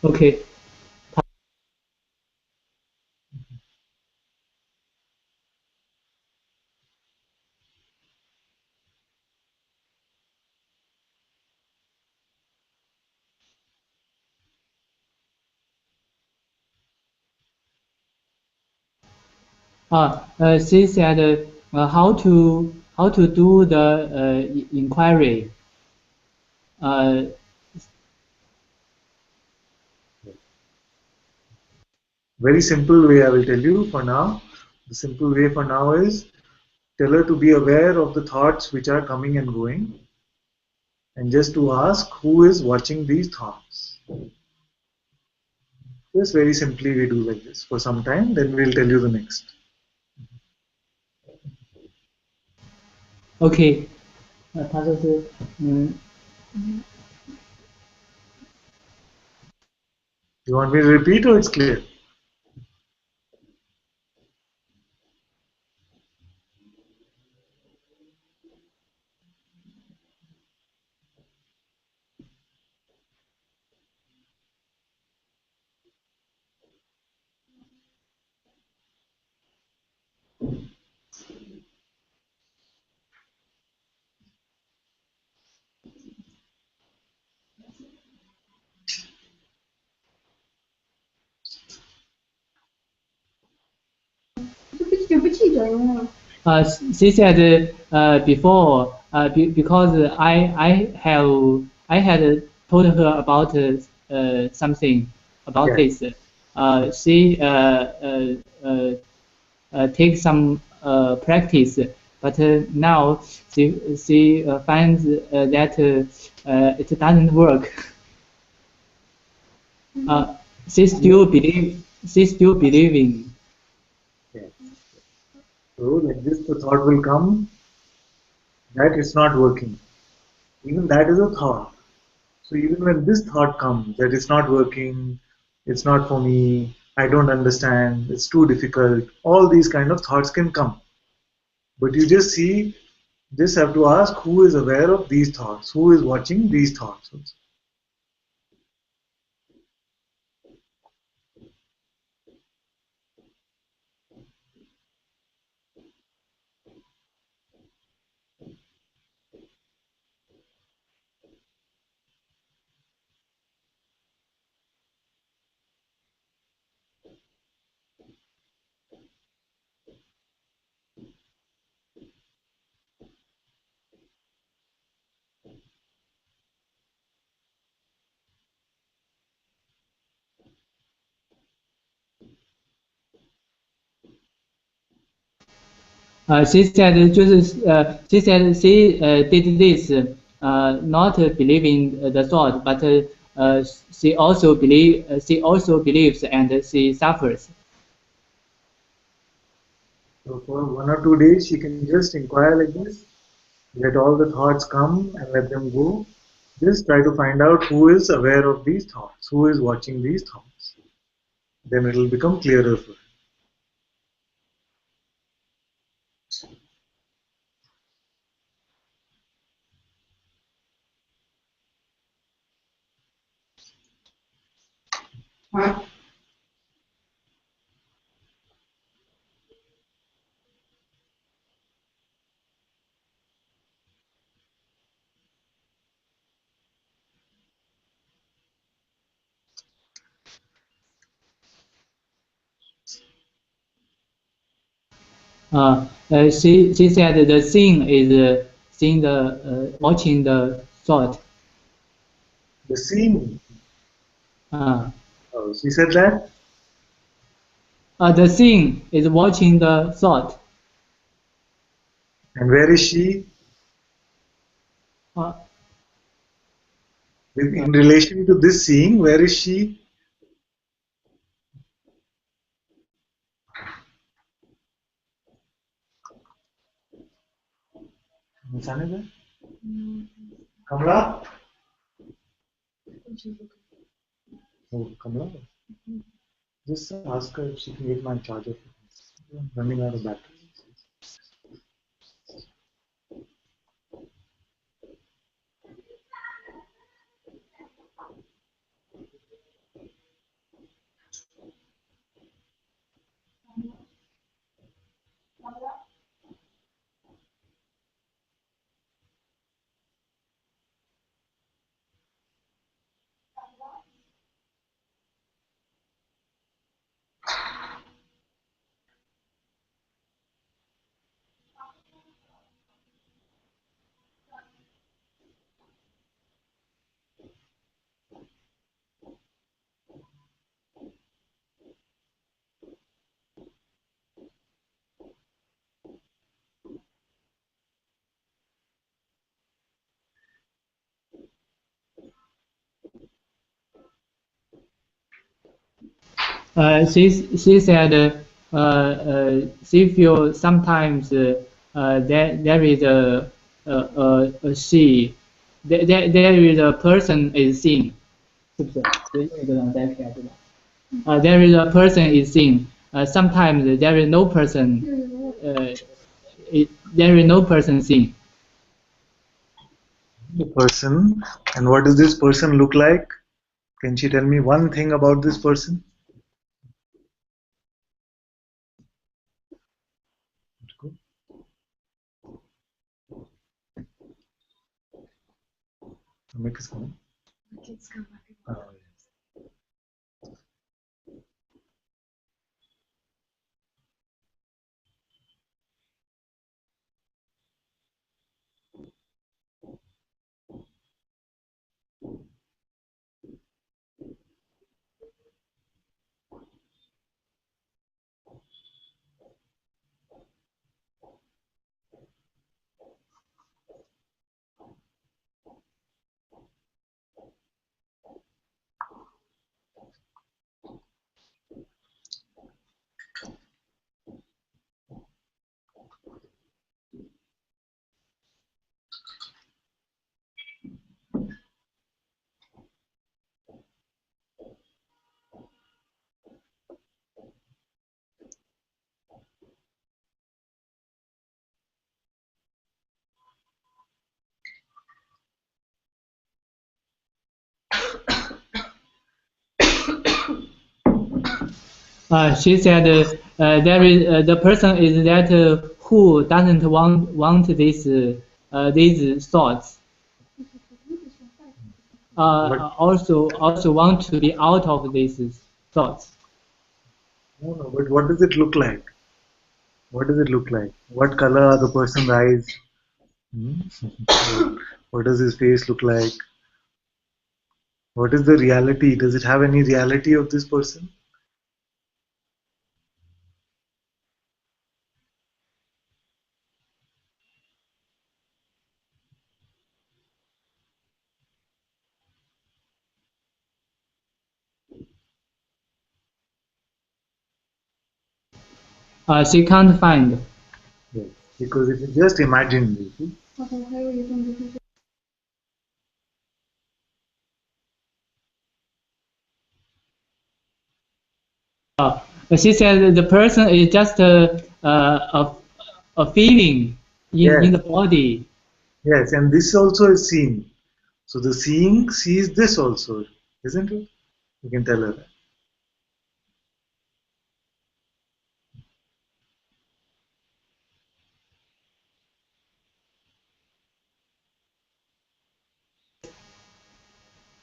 Okay. She said how to do the inquiry. Very simple way I will tell you for now. The simple way for now is tell her to be aware of the thoughts which are coming and going, and just to ask who is watching these thoughts. Just very simply we do like this for some time, then we'll tell you the next. Okay. 他说是You want me to repeat or it's clear? She said before because I had told her about something about this. She take some practice, but now she finds that it doesn't work. She still believing. Yes. So like this, the thought will come that it's not working. Even that is a thought. So even when this thought comes that it's not working, it's not for me, I don't understand, it's too difficult, all these kind of thoughts can come. But you just have to ask who is aware of these thoughts, who is watching these thoughts. She said 就是she said she did this not believing the thought, but she also believes and she suffers. So for 1 or 2 days, she can just inquire like this, let all the thoughts come and let them go. Just try to find out who is aware of these thoughts, who is watching these thoughts. Then it will become clearer for her. She said the seeing is seeing the watching the thought. The seeing. Oh, She said that? The seeing is watching the thought. And where is she? In relation to this seeing, where is she? Kamala? Oh, Kamala? Just ask her if she can get my charger. I'm running out of battery. She said she feels sometimes there is a she, there is a person is seen，是不是？对，那个让大家看对吧？There is a person is seen. Sometimes there is no person. There is no person seen. The person, and what does this person look like? Can she tell me one thing about this person? Make us come. Kids come back. She said there is the person is that who doesn't want these thoughts. Also want to be out of these thoughts. No, but what does it look like? What does it look like? What color are the person's eyes? What does his face look like? What is the reality? Does it have any reality of this person? She can't find. Yes, because it is just imagined. You see? She said the person is just a feeling in the body. Yes, and this also is seen. So the seeing sees this also, isn't it? You can tell her that.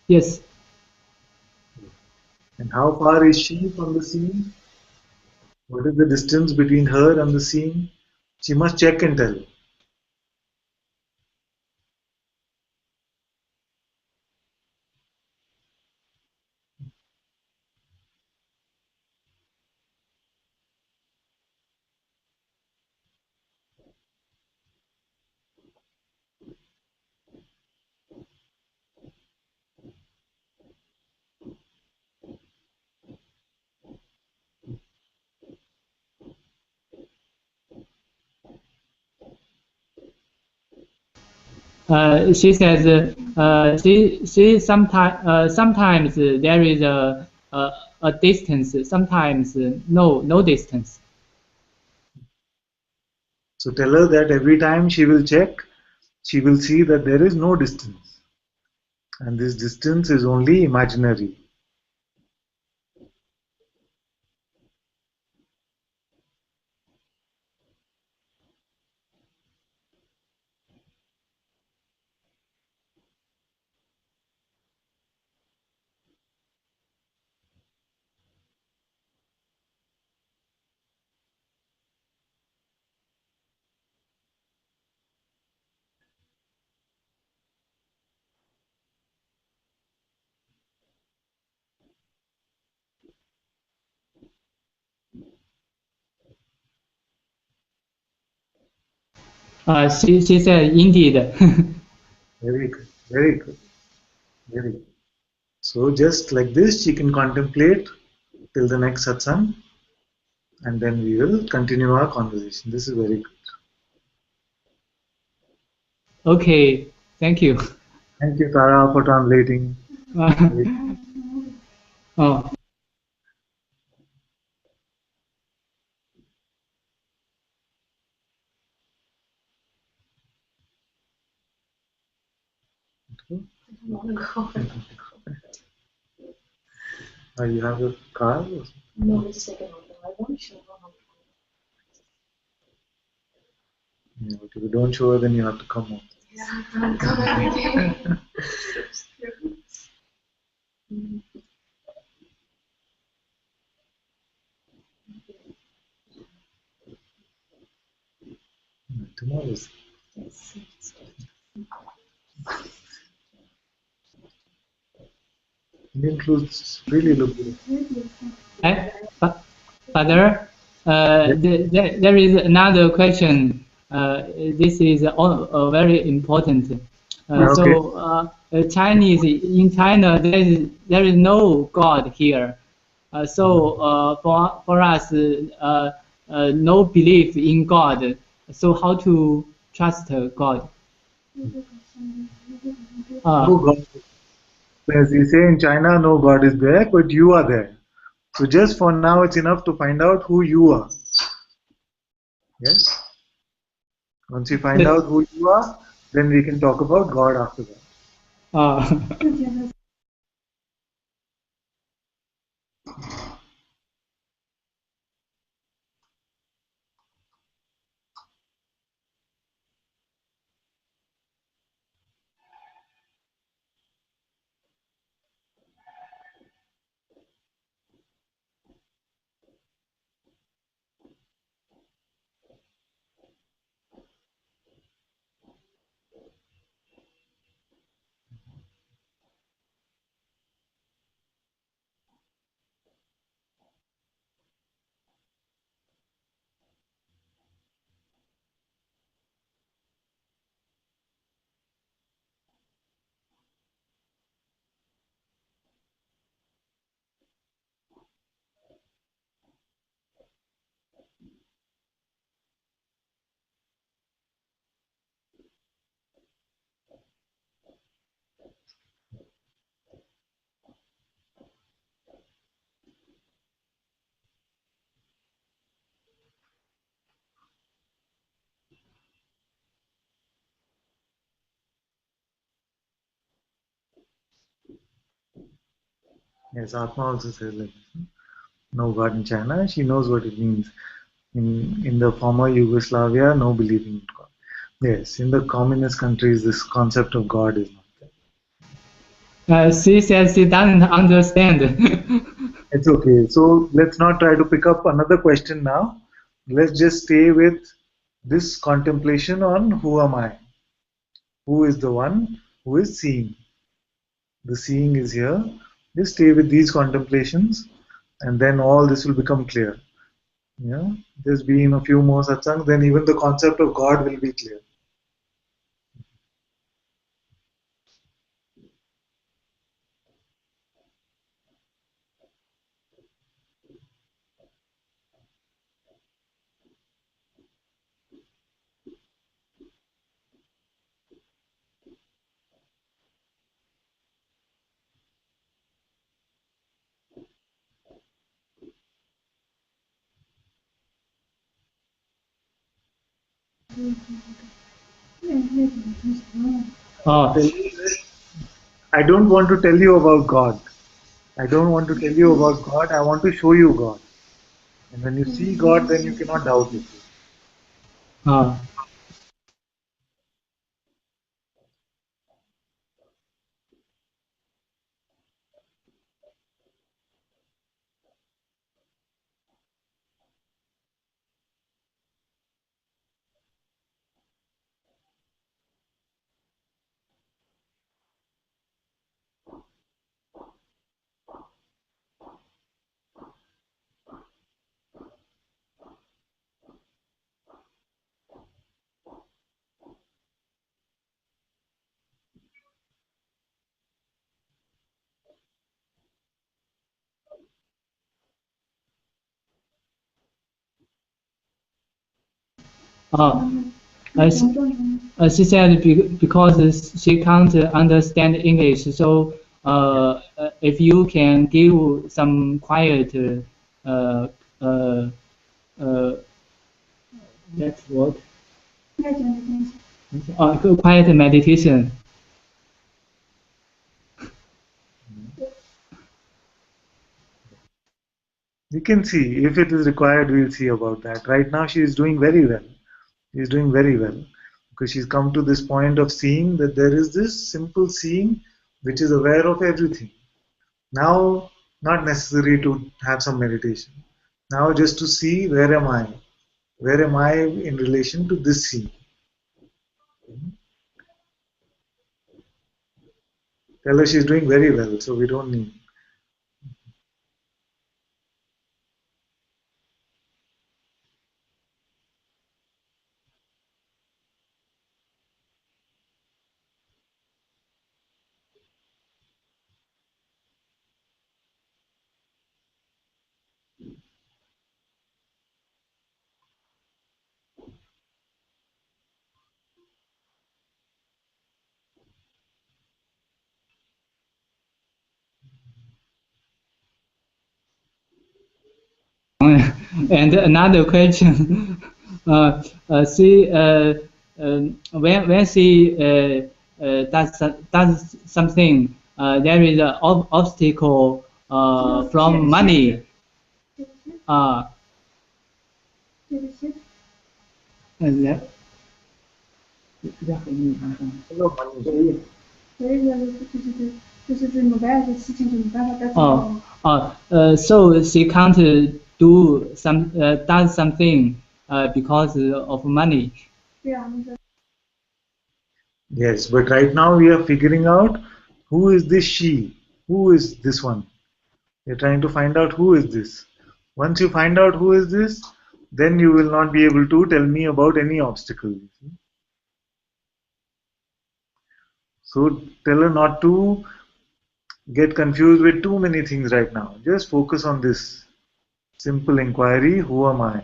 Yes. And how far is she from the seeing? What is the distance between her and the seeing? She must check and tell. She says she sometimes there is a distance, sometimes no distance. So tell her that every time she will check, she will see that there is no distance. And this distance is only imaginary. She said indeed. Very good, very good, very good. So just like this, she can contemplate till the next satsang, and then we will continue our conversation. This is very good. Okay, thank you. Thank you, Tara, for translating. Oh. You have a car? No, it's taken over. I want to show her how to Yeah, but if you don't show her, then you have to come home. Yeah, I can't come every day. Tomorrow. Indian clothes really look good. Father, there is another question. This is very important. So Chinese in China, there is no God here. So for us, no belief in God. So how to trust God? No God. As you say in China, no God is there, but you are there. So just for now, it's enough to find out who you are. Yes? Once you find out who you are, then we can talk about God after that. Yes, Atma also says like this. No God in China. She knows what it means. In the former Yugoslavia, no believing in God. Yes, in the communist countries, this concept of God is not there. She says she doesn't understand. It's okay. So let's not try to pick up another question now. Let's just stay with this contemplation on who am I? Who is the one who is seeing? The seeing is here. Just stay with these contemplations, and then all this will become clear. Yeah, there's been a few more satsangs, then even the concept of God will be clear. Oh, I don't want to tell you about God. I don't want to tell you about God. I want to show you God. And when you see God, then you cannot doubt it. oh, oh. She said because she can't understand English, so if you can give some quiet, uh, uh, uh, that's what? Quiet meditation. You can see, if it is required, we'll see about that. Right now, she is doing very well. She is doing very well because she's come to this point of seeing that there is this simple seeing which is aware of everything. Now, not necessary to have some meditation. Now, just to see where am I? Where am I in relation to this seeing? Tell her she's doing very well, so we don't need. And another question, she when she does something, there is an obstacle from money. Uh, that, Hello, Manish. so she can't do some does something because of money. Yes, but right now we are figuring out who is this she? Who is this one? We're trying to find out who is this. Once you find out who is this, then you will not be able to tell me about any obstacle. So tell her not to get confused with too many things right now. Just focus on this simple inquiry, who am I?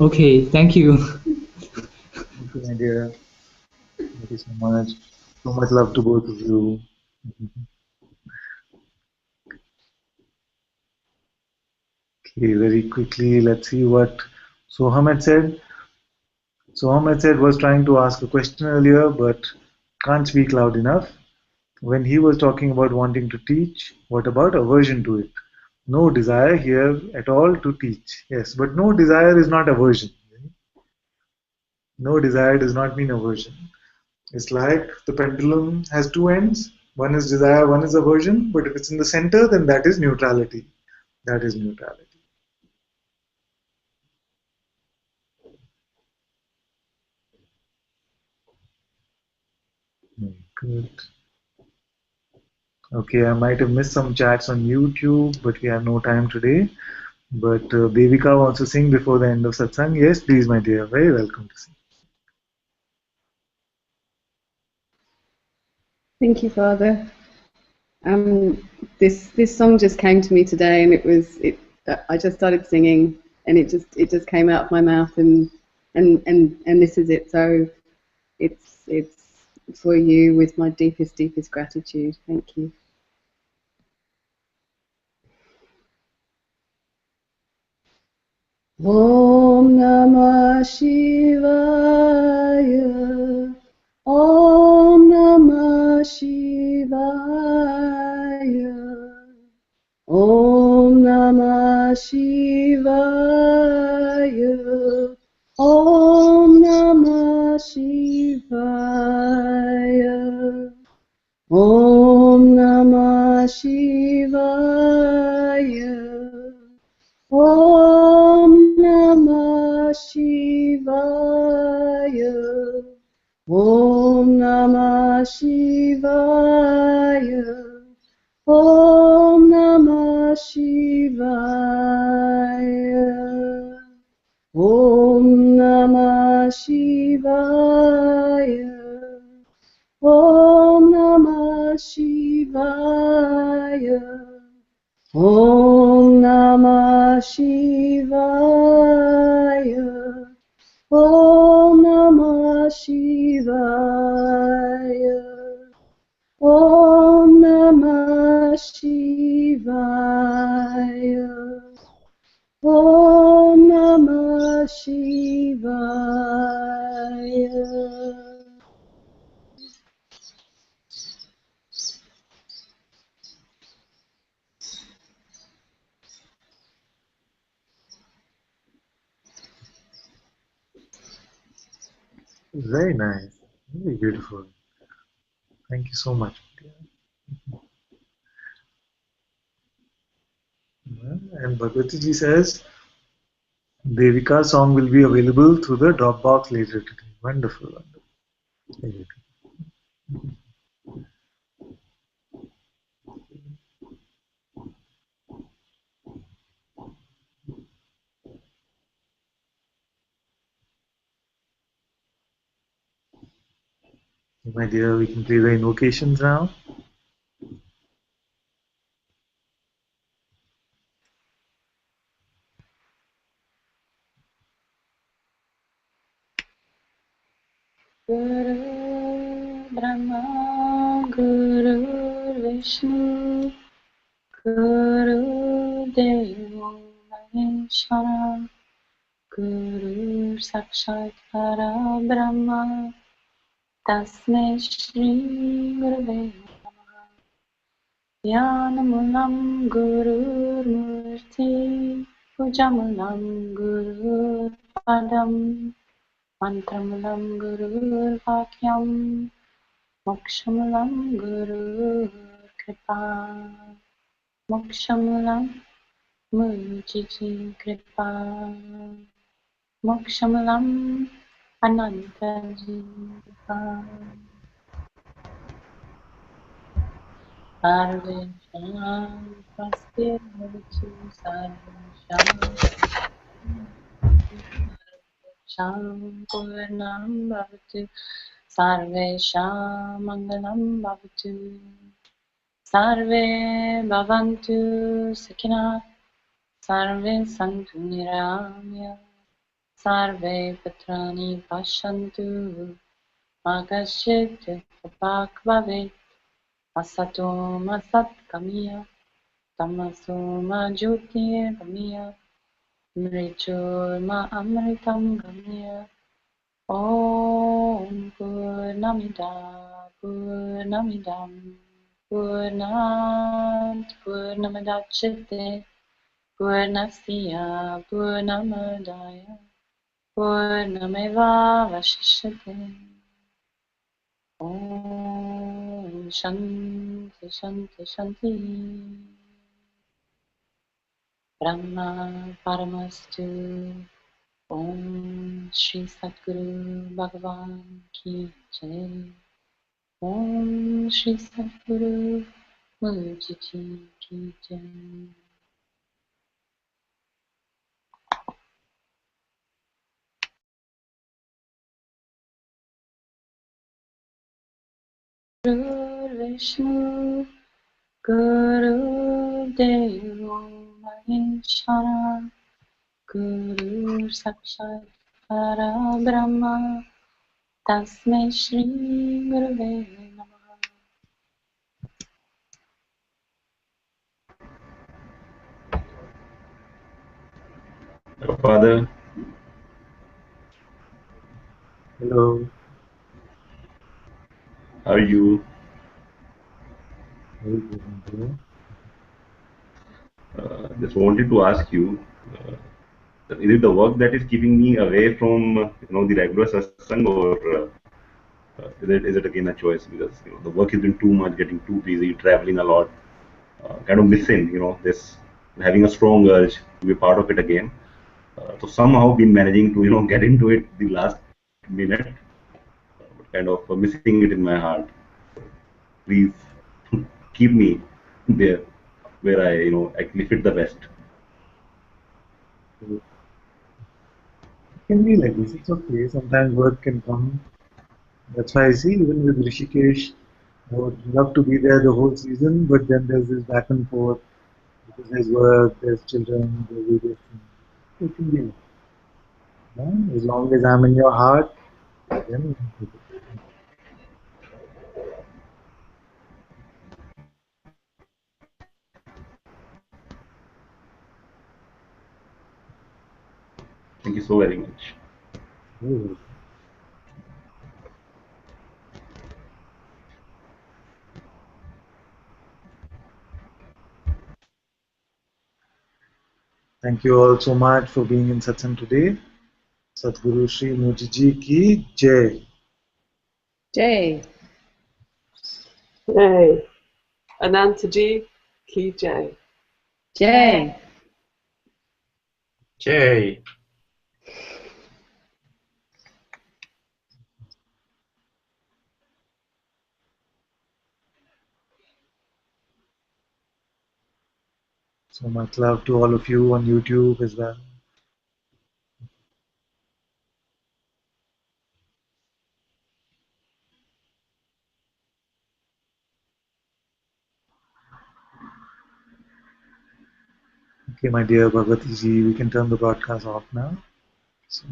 Okay, thank you. Thank you, my dear. Thank you so much. So much love to both of you. Okay, very quickly, let's see what Soham had said. Soham had said was trying to ask a question earlier, but can't speak loud enough. When he was talking about wanting to teach, what about aversion to it? No desire here at all to teach. Yes, but no desire is not aversion. No desire does not mean aversion. It's like the pendulum has two ends. One is desire, one is aversion. But if it's in the center, then that is neutrality. That is neutrality. Good. Okay, I might have missed some chats on YouTube, but we have no time today. But Devika wants to sing before the end of satsang. Yes, please, my dear. Very welcome to sing. Thank you, Father. This song just came to me today, and I just started singing, and it just came out of my mouth, and this is it. So it's for you with my deepest gratitude. Thank you. Om Namah Shivaya. Om Namah Shivaya. Om Namah Shivaya. Om Namah Shivaya. Om Namah Shivaya. Om Namah Shivaya. Om Namah Shivaya. Om Namah Shivaya. Om Namah Shivaya. Om Namah Shivaya. Om Namah Shivaya. Om Namah Shivaya. Om Namah Shivaya. Om Namah Shivaya. Very nice. Very beautiful. Thank you so much. And Bhagwati ji says, Devika's song will be available through the Dropbox later today. Wonderful. Wonderful. My dear, we can play the invocations now. Guru Brahma Guru Vishnu Guru Deva Maheshwara Guru Sakshat Para Brahma Tasmai Shri Gurave Namaha Yanamulam Guru Murti Pujamulam Guru Padam Mantramulam Guru Vakyam Mokshamulam Guru Kripa Mokshamulam Mujiji Kripa Mokshamulam Ananta Jiva Sarvesham Swastir Bhavatu Sarvesham Sham Purnam Bhavatu Sarvesham Mangalam Bhavatu Sarve Bhavantu Sakina Sarve Santu Niramya sarve patrani pashantu ma kaschit papak bhavet asato ma satkamya tamaso ma jyotirgamya mrityurma amritam gamya. Om Purnamida Purnamidam Purnat Purnamadachyate Purnasya Purnamadaya Purnameva Vashishyate. Om Shanti Shanti Shanti. Brahma Paramastu. Om Shri Satguru Bhagavan Ki Jai. Om Shri Satguru Murji Ki Jai. Guru Vishnu Guru Devo Maheshwara Guru Sakshat Parabrahma Tasmai Shri Gurave Namaha. Hello, Father. Hello. How are you? Very good, Andrea. Just wanted to ask you, is it the work that is keeping me away from the regular satsang, or is it again a choice? Because the work has been too much, getting too busy, traveling a lot, kind of missing this, having a strong urge to be part of it again. So somehow been managing to get into it the last minute, but kind of missing it in my heart. Please keep me there where I actually fit the best. It can be like this. It's okay. Sometimes work can come. That's why I see even with Rishikesh, I would love to be there the whole season, but then there's this back and forth because there's work, there's children, there's various things. It can be like that. As long as I'm in your heart, then Thank you so very much. very well. Thank you all so much for being in Satsang today. Satguru Shri Muji Ji ki Jai. Jay. Jai. Ananta ji ki jai. Jay. Jai. So much love to all of you on YouTube as well. Okay, my dear Bhagwati ji, we can turn the broadcast off now. So,